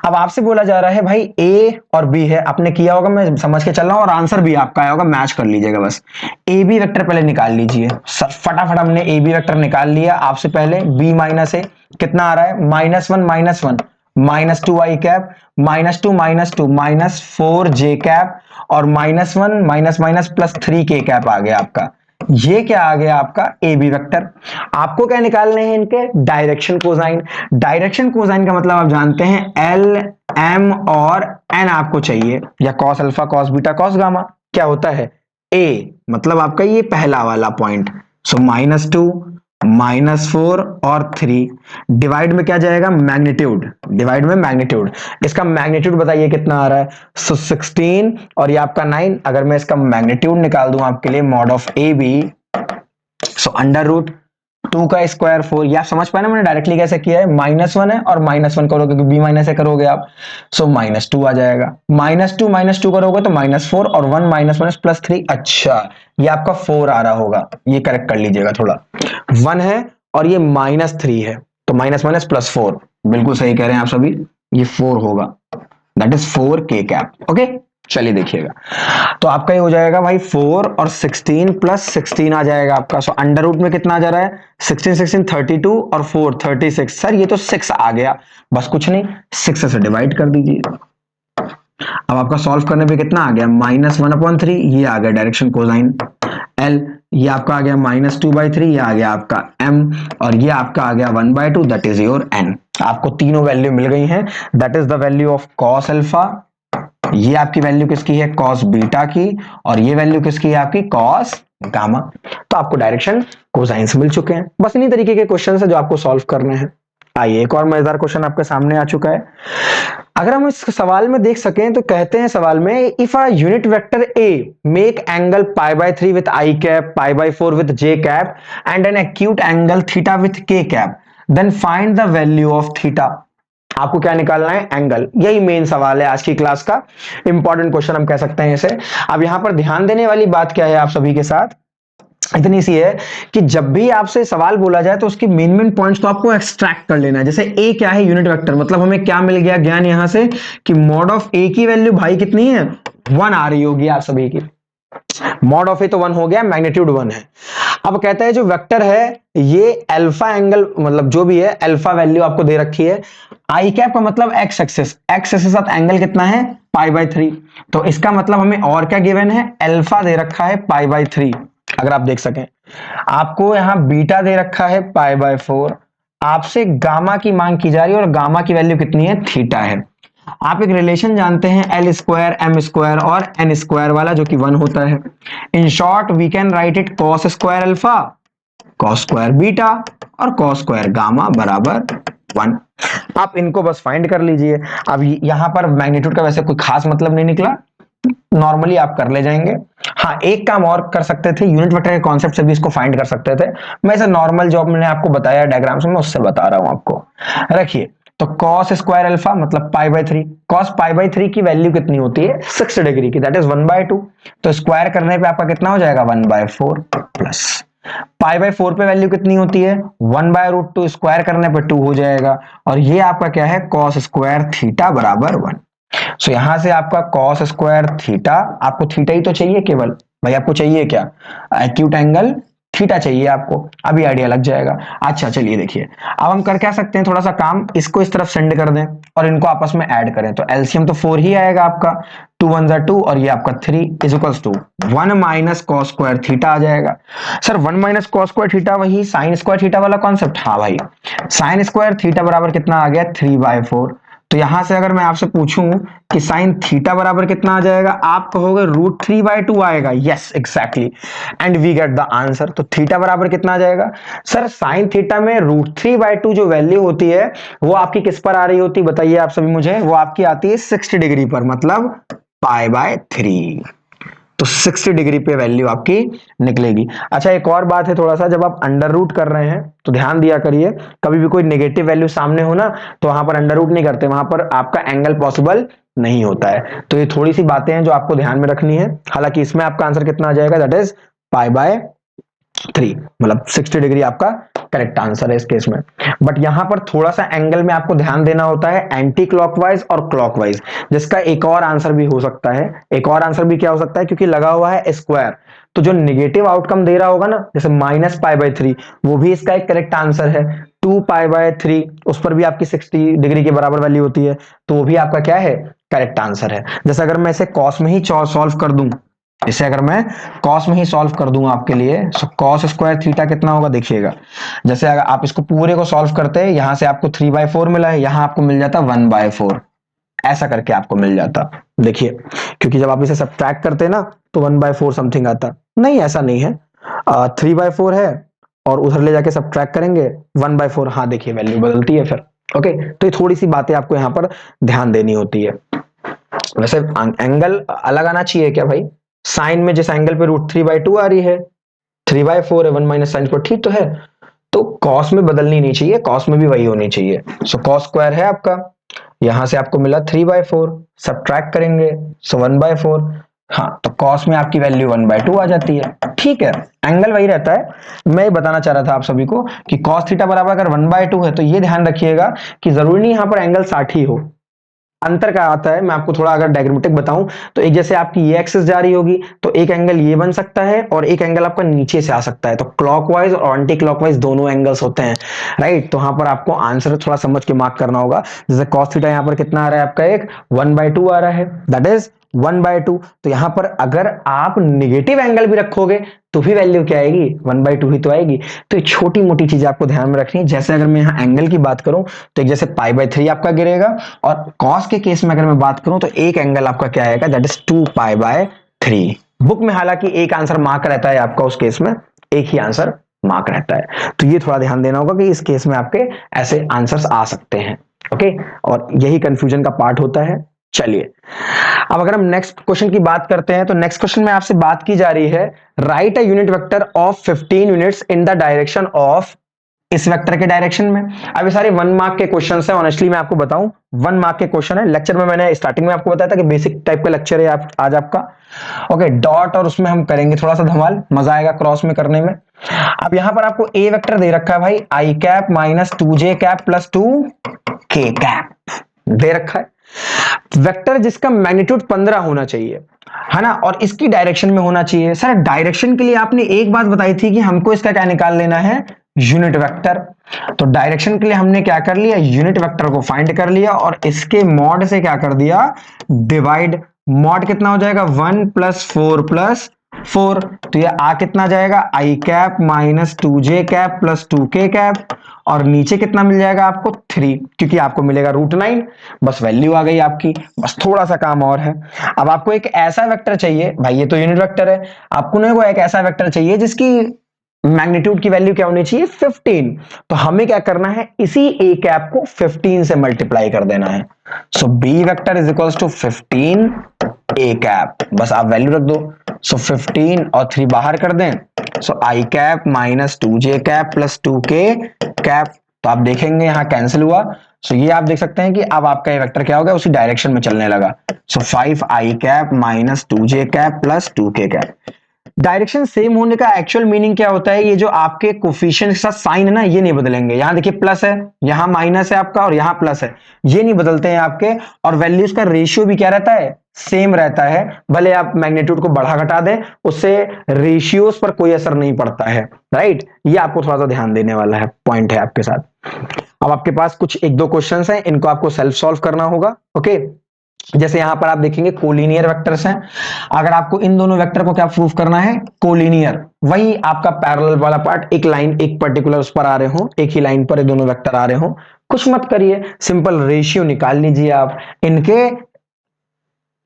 अब आपसे बोला जा रहा है भाई ए और बी है, आपने किया होगा, मैं समझ के चल रहा हूं, और आंसर भी आपका आया होगा, मैच कर लीजिएगा बस। ए बी वेक्टर पहले निकाल लीजिए, फटाफट हमने ए बी वेक्टर निकाल लिया। आपसे पहले बी माइनस ए कितना आ रहा है? -1 -2 आई कैप, -2 -2 -4 जे कैप, और -1 +3 के कैप आ गया आपका। ये क्या आ गया आपका? A B vector. आपको क्या निकालने हैं? इनके डायरेक्शन कोसाइन। डायरेक्शन कोसाइन का मतलब आप जानते हैं एल, एम और एन आपको चाहिए, या cos alpha, cos beta, cos gamma. क्या होता है? ए मतलब आपका ये पहला वाला पॉइंट। सो -2 -4 और 3 डिवाइड में क्या जाएगा? मैग्नीट्यूड। डिवाइड में मैग्नीट्यूड। इसका मैग्नीट्यूड बताइए कितना आ रहा है? सो 16 और ये आपका 9। अगर मैं इसका मैग्नीट्यूड निकाल दूं आपके लिए, मॉड ऑफ ए बी, सो √2 का स्क्वायर 4। ये आप समझ पाए ना मैंने डायरेक्टली कैसे किया है? -1 है और -1 करोगे तो b माइनस ए करोगे आप, सो -2 आ जाएगा। -2 -2 करोगे तो -4 और 1 -1 +3। अच्छा, ये आपका 4 आ रहा होगा, ये करेक्ट कर लीजिएगा थोड़ा। 1 है और ये -3 है, तो -1 +4। बिल्कुल सही कह रहे हैं आप सभी, ये 4 होगा, दैट इज 4 के कैप। ओके, चलिए देखिएगा, तो आपका ये हो जाएगा भाई 4 और 16 + 16 आ जाएगा आपका। सो अंडर रूट में कितना आ जा रहा है? 16 16 32 और 4 36। सर ये तो 6 आ गया, बस कुछ नहीं, 6 से डिवाइड कर दीजिए। अब आपका सॉल्व करने पे कितना आ गया? -1/3, ये आ गया डायरेक्शन कोसाइन। एल, ये आपका आ गया -2/3, ये आ गया आपका एम, और ये आपका आ गया 1/2, दैट इज योर एन। आपको तीनों वैल्यू मिल गई हैं। That is the value of cos alpha, ये आपकी वैल्यू किसकी है? कॉस बीटा की, और ये वैल्यू किसकी है? आपकी कॉस गामा। तो आपको डायरेक्शन कोसाइंस मिल चुके हैं। बस इन्हीं तरीके के क्वेश्चन है जो आपको सॉल्व करने हैं। आइए एक और मजेदार क्वेश्चन आपके सामने आ चुका है। अगर हम इस सवाल में देख सकें तो कहते हैं सवाल में, if a unit vector A make angle π/3 with I cap, π/4 with J cap, and an acute angle theta with K cap, then find the value of theta. आपको क्या निकालना है? एंगल। यही मेन सवाल है आज की क्लास का, इंपॉर्टेंट क्वेश्चन हम कह सकते हैं इसे। अब यहां पर ध्यान देने वाली बात क्या है आप सभी के साथ? इतनी सी है कि जब भी आपसे सवाल बोला जाए तो उसके मेन मेन पॉइंट्स को आपको एक्सट्रैक्ट कर लेना है। जैसे ए क्या है? Unit vector. मतलब हमें क्या मिल गया ज्ञान यहां से कि मॉड ऑफ ए की वैल्यू भाई कितनी है? 1 आ रही होगी आप सभी की। मॉड ऑफ ए तो 1 हो गया, मैग्नीट्यूड 1 है। अब कहता है जो वेक्टर है ये अल्फा एंगल, मतलब जो भी है अल्फा वैल्यू आपको दे रखी है। आई कैप का मतलब एक्स एक्सिस, एक्स एक्सिस साथ एंगल कितना है? π/3। तो इसका मतलब हमें और क्या गिवन है? अल्फा दे रखा है π/3। अगर आप देख सकें, आपको यहां बीटा दे रखा है π/4, आपसे गामा की मांग की जा रही है और गामा की वैल्यू कितनी है, थीटा है। आप एक रिलेशन जानते हैं एल स्क्वायर एम स्क्वायर और एन स्क्वायर वाला, जो कि 1 होता है। In short we can write it cos square alpha, cos square beta और कॉस स्क्वायर गामा बराबर 1। आप इनको बस फाइंड कर लीजिए। अब यहां पर मैग्नीट्यूड का वैसे कोई खास मतलब नहीं निकला, नॉर्मली आप कर ले जाएंगे। हाँ, एक काम और कर सकते थे, यूनिट वेक्टर के कॉन्सेप्ट से भी इसको फाइंड कर सकते थे। मैं ऐसे नॉर्मल जो मैंने आपको बताया डायग्राम्स में, उससे बता रहा हूं आपको। रखिए, तो कॉस स्क्वायर अल्फा मतलब pi by 3। Cos pi by 3 की वैल्यू कितनी होती है, 60 डिग्री की, दैट इज 1/2। तो स्क्वायर करने पे आपका कितना हो जाएगा, 1/4 प्लस पाई बाय 4 पे वैल्यू कितनी होती है, 1/√2, स्क्वायर करने पे 2 हो जाएगा। और ये आपका क्या है, कॉस स्क्वायर थीटा बराबर 1। सो यहां से आपका कॉस स्क्वायर थीटा, आपको थीटा ही तो चाहिए केवल, भाई आपको चाहिए क्या, एक्यूट एंगल थीटा चाहिए आपको, अभी आइडिया लग जाएगा। अच्छा चलिए देखिए, अब हम कर क्या सकते हैं, थोड़ा सा काम, इसको इस तरफ सेंड कर दें और इनको आपस में ऐड करें, तो एलसीएम तो 4 ही आएगा आपका, 2 1 2 और ये आपका 3 is equals to 1 minus cos square theta आ जाएगा। Sir 1 minus cos square theta वही साइन स्क्वायर थीटा वाला कॉन्सेप्ट, हाँ भाई, साइन स्क्वायर थीटा बराबर कितना आ गया, 3/4। तो यहां से अगर मैं आपसे पूछूं कि साइन थीटा बराबर कितना आ जाएगा, आप कहोगे √3/2 आएगा, yes exactly, and we get the answer. तो थीटा बराबर कितना आ जाएगा, सर साइन थीटा में √3/2 जो वैल्यू होती है वो आपकी किस पर आ रही होती है, बताइए आप सभी मुझे, वो आपकी आती है 60 डिग्री पर, मतलब π/3। तो 60 डिग्री पे वैल्यू आपकी निकलेगी। अच्छा एक और बात है, थोड़ा सा जब आप अंडर रूट कर रहे हैं तो ध्यान दिया करिए, कभी भी कोई नेगेटिव वैल्यू सामने हो ना, तो वहां पर अंडर रूट नहीं करते, वहां पर आपका एंगल पॉसिबल नहीं होता है। तो ये थोड़ी सी बातें हैं जो आपको ध्यान में रखनी है। हालांकि इसमें आपका आंसर कितना आ जाएगा, दैट इज π/3, मतलब 60 डिग्री आपका करेक्ट आंसर है इस केस में। बट यहां पर थोड़ा सा एंगल में आपको ध्यान देना होता है, एंटी क्लॉकवाइज और क्लॉकवाइज, जिसका एक और आंसर भी हो सकता है। एक और आंसर भी क्या हो सकता है, क्योंकि लगा हुआ है स्क्वायर, तो जो नेगेटिव आउटकम दे रहा होगा ना, जैसे -π/3, वो भी इसका एक करेक्ट आंसर है। 2π/3 उस पर भी आपकी 60 डिग्री के बराबर वैल्यू होती है, तो वो भी आपका क्या है, करेक्ट आंसर है। जैसे अगर मैं इसे कॉस में ही सॉल्व कर दूं, इसे अगर मैं कॉस में ही सॉल्व कर दूंगा आपके लिए, तो कॉस स्क्वायर थीटा कितना होगा देखिएगा। जैसे अगर आप इसको पूरे को सॉल्व करते हैं, यहां से आपको 3/4 मिला है, यहां आपको मिल जाता 1/4, ऐसा करके आपको मिल जाता। देखिए, क्योंकि जब आप इसे सब्ट्रैक्ट करते हैं ना, तो 1/4 समथिंग आता, नहीं ऐसा नहीं है, 3/4 है और उधर ले जाके सब्ट्रैक्ट करेंगे 1/4, हाँ देखिए वैल्यू बदलती है फिर। ओके, तो ये थोड़ी सी बातें आपको यहाँ पर ध्यान देनी होती है। वैसे एंगल अलग आना चाहिए क्या भाई, साइन में जिस एंगल पे √3/2 आ रही है, 3/4 है, 1 माइनस साइन स्क्वायर, ठीक तो है, तो कॉस में बदलनी नहीं चाहिए, कॉस में भी वही होनी चाहिए। सो कॉस स्क्वायर है आपका, यहां से आपको मिला 3/4, सब्ट्रैक्ट करेंगे सो 1/4, हाँ तो कॉस में आपकी वैल्यू 1/2 आ जाती है, ठीक है, एंगल वही रहता है। मैं बताना चाह रहा था आप सभी को कि कॉस थीटा बराबर अगर 1/2 है, तो ये ध्यान रखिएगा कि जरूरी नहीं यहां पर एंगल 60 ही हो, अंतर क्या आता है, मैं आपको थोड़ा अगर डायग्रामेटिक बताऊं, तो एक जैसे आपकी ये एक्सिस जा रही होगी, तो एक एंगल ये बन सकता है और एक एंगल आपका नीचे से आ सकता है, तो क्लॉकवाइज और एंटी क्लॉकवाइज दोनों एंगल्स होते हैं, राइट। तो वहां पर आपको आंसर थोड़ा समझ के मार्क करना होगा। जैसे कॉस थीटा यहाँ पर कितना आ रहा है आपका, एक 1/2 आ रहा है, दैट इज 1/2। तो यहां पर अगर आप निगेटिव एंगल भी रखोगे तो भी वैल्यू क्या आएगी, 1/2 ही तो आएगी। तो ये छोटी मोटी चीज आपको ध्यान में रखनी है। जैसे अगर मैं यहाँ एंगल की बात करूं, तो एक जैसे π/3 आपका गिरेगा, और कॉस के केस में अगर मैं बात करूं, तो एक एंगल आपका क्या आएगा, दैट इज 2π/3। बुक में हालांकि एक आंसर मार्क रहता है आपका, उस केस में एक ही आंसर मार्क रहता है, तो ये थोड़ा ध्यान देना होगा कि इस केस में आपके ऐसे आंसर्स आ सकते हैं। ओके, और यही कंफ्यूजन का पार्ट होता है। चलिए, अब अगर हम नेक्स्ट क्वेश्चन की बात करते हैं, तो नेक्स्ट क्वेश्चन में आपसे बात की जा रही है, right a unit vector of 15 units in the direction of, इस वेक्टर के डायरेक्शन में। अब ये सारे 1 मार्क के क्वेश्चन है, ऑनेस्टली मैं आपको बताऊं 1 मार्क के क्वेश्चन है। लेक्चर में मैंने स्टार्टिंग में आपको बताया था कि बेसिक टाइप का लेक्चर है आज आपका। ओके, डॉट और उसमें हम करेंगे थोड़ा सा धमाल, मजा आएगा क्रॉस में करने में। अब यहां पर आपको ए वेक्टर दे रखा है भाई, I cap minus 2j cap plus 2k cap दे रखा है, वेक्टर जिसका मैग्नीट्यूड 15 होना चाहिए, है ना, और इसकी डायरेक्शन में होना चाहिए। सर डायरेक्शन के लिए आपने एक बात बताई थी कि हमको इसका क्या निकाल लेना है, यूनिट वेक्टर। तो डायरेक्शन के लिए हमने क्या कर लिया, यूनिट वेक्टर को फाइंड कर लिया और इसके मॉड से क्या कर दिया, डिवाइड। मॉड कितना हो जाएगा, 1 + 4 + 4, तो ये आ कितना जाएगा, I cap minus 2j cap plus 2k cap, और नीचे कितना मिल जाएगा आपको 3, क्योंकि आपको मिलेगा √9। बस वैल्यू आ गई आपकी, बस थोड़ा सा काम और है। अब आपको एक ऐसा वेक्टर चाहिए, भाई ये तो यूनिट वेक्टर है, आपको ना एक ऐसा वेक्टर चाहिए जिसकी मैग्नीट्यूड की वैल्यू क्या होनी चाहिए 15। तो हमें क्या करना है, इसी ए कैप को 15 से मल्टीप्लाई कर देना है। So B vector is equals to 15 A cap, बस आप वैल्यू रख दो। सो 15 और 3 बाहर कर दें, so I cap minus 2j cap plus 2k cap. तो आप देखेंगे यहां कैंसिल हुआ। सो ये आप देख सकते हैं कि अब आपका ये वेक्टर क्या हो गया, उसी डायरेक्शन में चलने लगा। सो 5i cap minus 2j cap plus 2k cap. Direction same होने का एक्चुअल मीनिंग क्या होता है, ये जो आपके कोफिशिएंट के साथ साइन है ना, ये नहीं बदलेंगे। यहां देखिए प्लस है, यहां माइनस है आपका, और यहां प्लस है, ये नहीं बदलते हैं आपके। और वैल्यूज का रेशियो भी क्या रहता है, सेम रहता है। भले आप मैग्नीट्यूड को बढ़ा घटा दें, उससे रेशियोज पर कोई असर नहीं पड़ता है। राइट, ये आपको थोड़ा सा ध्यान देने वाला है, पॉइंट है आपके साथ। अब आपके पास कुछ 1-2 क्वेश्चंस हैं, इनको आपको सेल्फ सॉल्व करना होगा। ओके, जैसे यहां पर आप देखेंगे कोलिनियर वेक्टर्स हैं। अगर आपको इन दोनों वेक्टर को क्या प्रूफ करना है, कोलिनियर, वही आपका पैरेलल वाला पार्ट, एक लाइन एक पर्टिकुलर उस पर आ रहे हो, एक ही लाइन पर ये दोनों वेक्टर आ रहे हो, कुछ मत करिए, सिंपल रेशियो निकाल लीजिए आप इनके,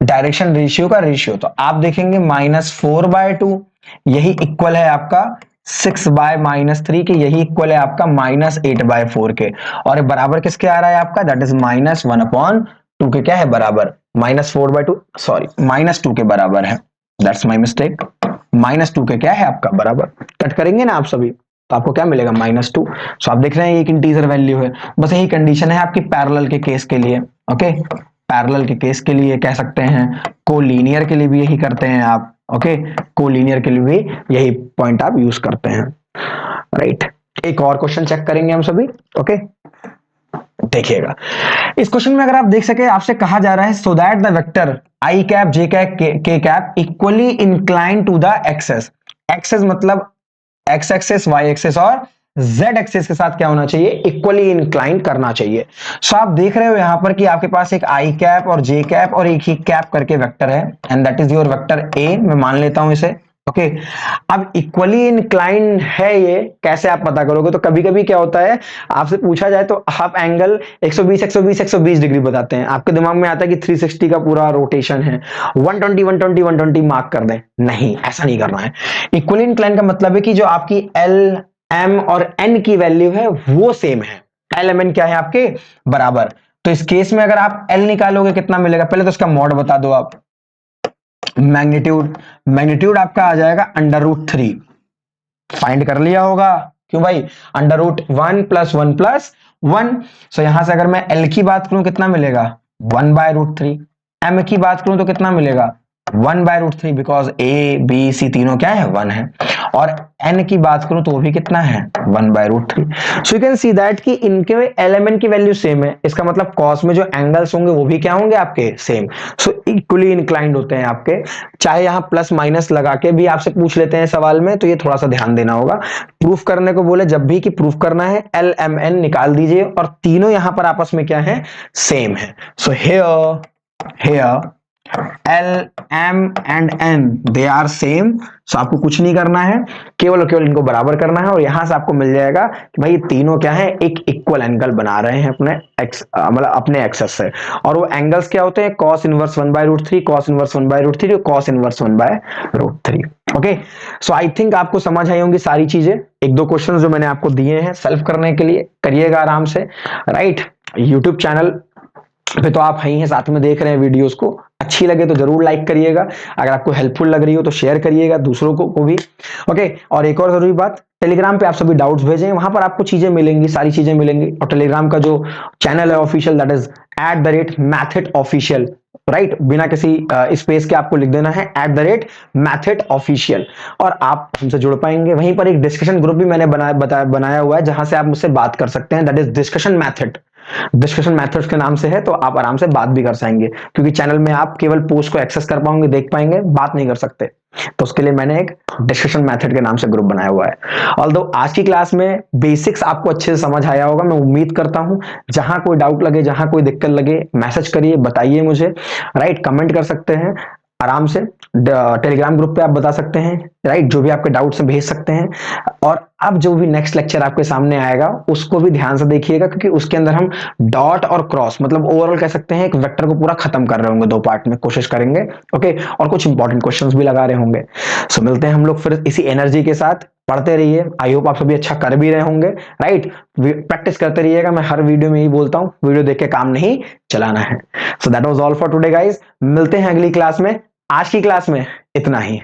डायरेक्शन रेशियो का रेशियो। तो आप देखेंगे -4/2 यही इक्वल है आपका 6/-3 के, यही इक्वल है आपका -8/4 के। और ये बराबर किसके आ रहा है आपका, दैट इज -1/2 के, क्या है बराबर, -4/2, सॉरी -2 के बराबर है। दैट्स माई मिस्टेक, -2 के क्या है आपका बराबर। कट करेंगे ना आप सभी, तो आपको क्या मिलेगा -2। सो आप देख रहे हैं एक इंटीजर वैल्यू है। बस यही कंडीशन है आपकी पैरेलल के केस के लिए। ओके, पैरेलल के केस के लिए कह सकते हैं, कोलिनियर के लिए भी यही करते हैं आप। ओके, कोलिनियर के लिए भी यही पॉइंट आप यूज करते हैं। राइट, एक और क्वेश्चन चेक करेंगे हम सभी। ओके, देखिएगा इस क्वेश्चन में, अगर आप देख सके, आपसे कहा जा रहा है so that the vector I cap J cap K cap equally incline to the axes. Axes मतलब एक्स एक्सेस, वाई एक्सेस और जेड एक्सेस के साथ क्या होना चाहिए, इक्वली इंक्लाइन करना चाहिए। सो आप देख रहे हो यहां पर कि आपके पास एक आई कैप और जे कैप और एक ही कैप करके वेक्टर है, and that is your vector A, मैं मान लेता हूं इसे। ओके, अब इक्वली इंक्लाइन है ये कैसे आप पता करोगे, तो कभी कभी क्या होता है, आपसे पूछा जाए तो आप एंगल 120 120 120 डिग्री बताते हैं, आपके दिमाग में आता है कि 360 का पूरा रोटेशन है, 120 120 120 मार्क कर दें। नहीं, ऐसा नहीं करना है। इक्वली इंक्लाइन का मतलब है कि जो आपकी एल एम और एन की वैल्यू है वो सेम है, एल एम एन क्या है आपके बराबर। तो इस केस में अगर आप एल निकालोगे कितना मिलेगा, पहले तो उसका मॉड बता दो आप। मैग्नीट्यूड, मैग्नीट्यूड आपका आ जाएगा √3, फाइंड कर लिया होगा, क्यों भाई, √1 + 1 + 1। सो यहां से अगर मैं एल की बात करूं कितना मिलेगा, 1/√3। एम की बात करूं तो कितना मिलेगा, 1/√3, बिकॉज ए बी सी तीनों क्या है, 1 है। और एन की बात करूं तो वो भी कितना है, 1/√3। So you can see that कि इनके एलिमेंट की वैल्यू सेम है, इसका मतलब कॉस में जो एंगल्स होंगे वो भी क्या होंगे आपके, सेम। सो इक्वली इंक्लाइंड होते हैं आपके। चाहे यहां प्लस माइनस लगा के भी आपसे पूछ लेते हैं सवाल में, तो ये थोड़ा सा ध्यान देना होगा। प्रूफ करने को बोले जब भी कि प्रूफ करना है, एल एम एन निकाल दीजिए, और तीनों यहां पर आपस में क्या है, सेम है। So here L, M and N they are same। सो आपको कुछ नहीं करना है, केवल और केवल इनको बराबर करना है, और यहां से आपको मिल जाएगा कि भाई ये तीनों क्या है, एक इक्वल एंगल बना रहे हैं अपने एक्स, मतलब अपने एक्सेस से। और वो एंगल्स क्या होते हैं, cos इनवर्स 1/√3, cos इनवर्स 1/√3 और cos inverse 1/√3। Okay, so I think आपको समझ आई होंगी सारी चीजें। 1-2 क्वेश्चन जो मैंने आपको दिए हैं सेल्फ करने के लिए, करिएगा आराम से। राइट, यूट्यूब चैनल पे तो आप ही हैं, साथ में देख रहे हैं वीडियोस को, अच्छी लगे तो जरूर लाइक करिएगा, अगर आपको हेल्पफुल लग रही हो तो शेयर करिएगा दूसरों को भी। ओके, और एक और जरूरी बात, टेलीग्राम पे आप सभी डाउट्स भेजें, वहां पर आपको चीजें मिलेंगी, सारी चीजें मिलेंगी। और टेलीग्राम का जो चैनल है official, that is @mathitofficial। Right, बिना किसी स्पेस के आपको लिख देना है @mathitofficial, और आप हमसे जुड़ पाएंगे। वहीं पर एक डिस्कशन ग्रुप भी मैंने बनाया हुआ है, जहां से आप मुझसे बात कर सकते हैं, दैट इज डिस्कशन मैथड्स के नाम से है, तो आप आराम से बात भी कर पाएंगे, क्योंकि चैनल में आप केवल पोस्ट को एक्सेस कर पाओगे, देख पाएंगे, बात नहीं कर सकते। तो उसके लिए मैंने एक डिस्कशन मेथड के नाम से ग्रुप बनाया हुआ है। ऑल्दो आज की क्लास में बेसिक्स आपको अच्छे से समझ आया होगा, मैं उम्मीद करता हूं। जहां कोई डाउट लगे, जहां कोई दिक्कत लगे, मैसेज करिए, बताइए मुझे। राइट, कमेंट कर सकते हैं। आराम से टेलीग्राम ग्रुप पे आप बता सकते हैं, राइट, जो भी आपके डाउट्स भेज सकते हैं। और अब जो भी नेक्स्ट लेक्चर आपके सामने आएगा उसको भी ध्यान से देखिएगा, क्योंकि उसके अंदर हम डॉट और क्रॉस मतलब ओवरऑल कह सकते हैं एक वेक्टर को पूरा खत्म कर रहे होंगे, 2 पार्ट में कोशिश करेंगे। ओके, और कुछ इंपॉर्टेंट क्वेश्चंस भी लगा रहे होंगे। सो मिलते हैं हम लोग फिर इसी एनर्जी के साथ, पढ़ते रहिए। आई होप आप सभी अच्छा कर भी रहे होंगे, राइट। प्रैक्टिस करते रहिएगा, मैं हर वीडियो में ही बोलता हूँ, वीडियो देख के काम नहीं चलाना है। So that was all for today guys, मिलते हैं अगली क्लास में। आज की क्लास में इतना ही।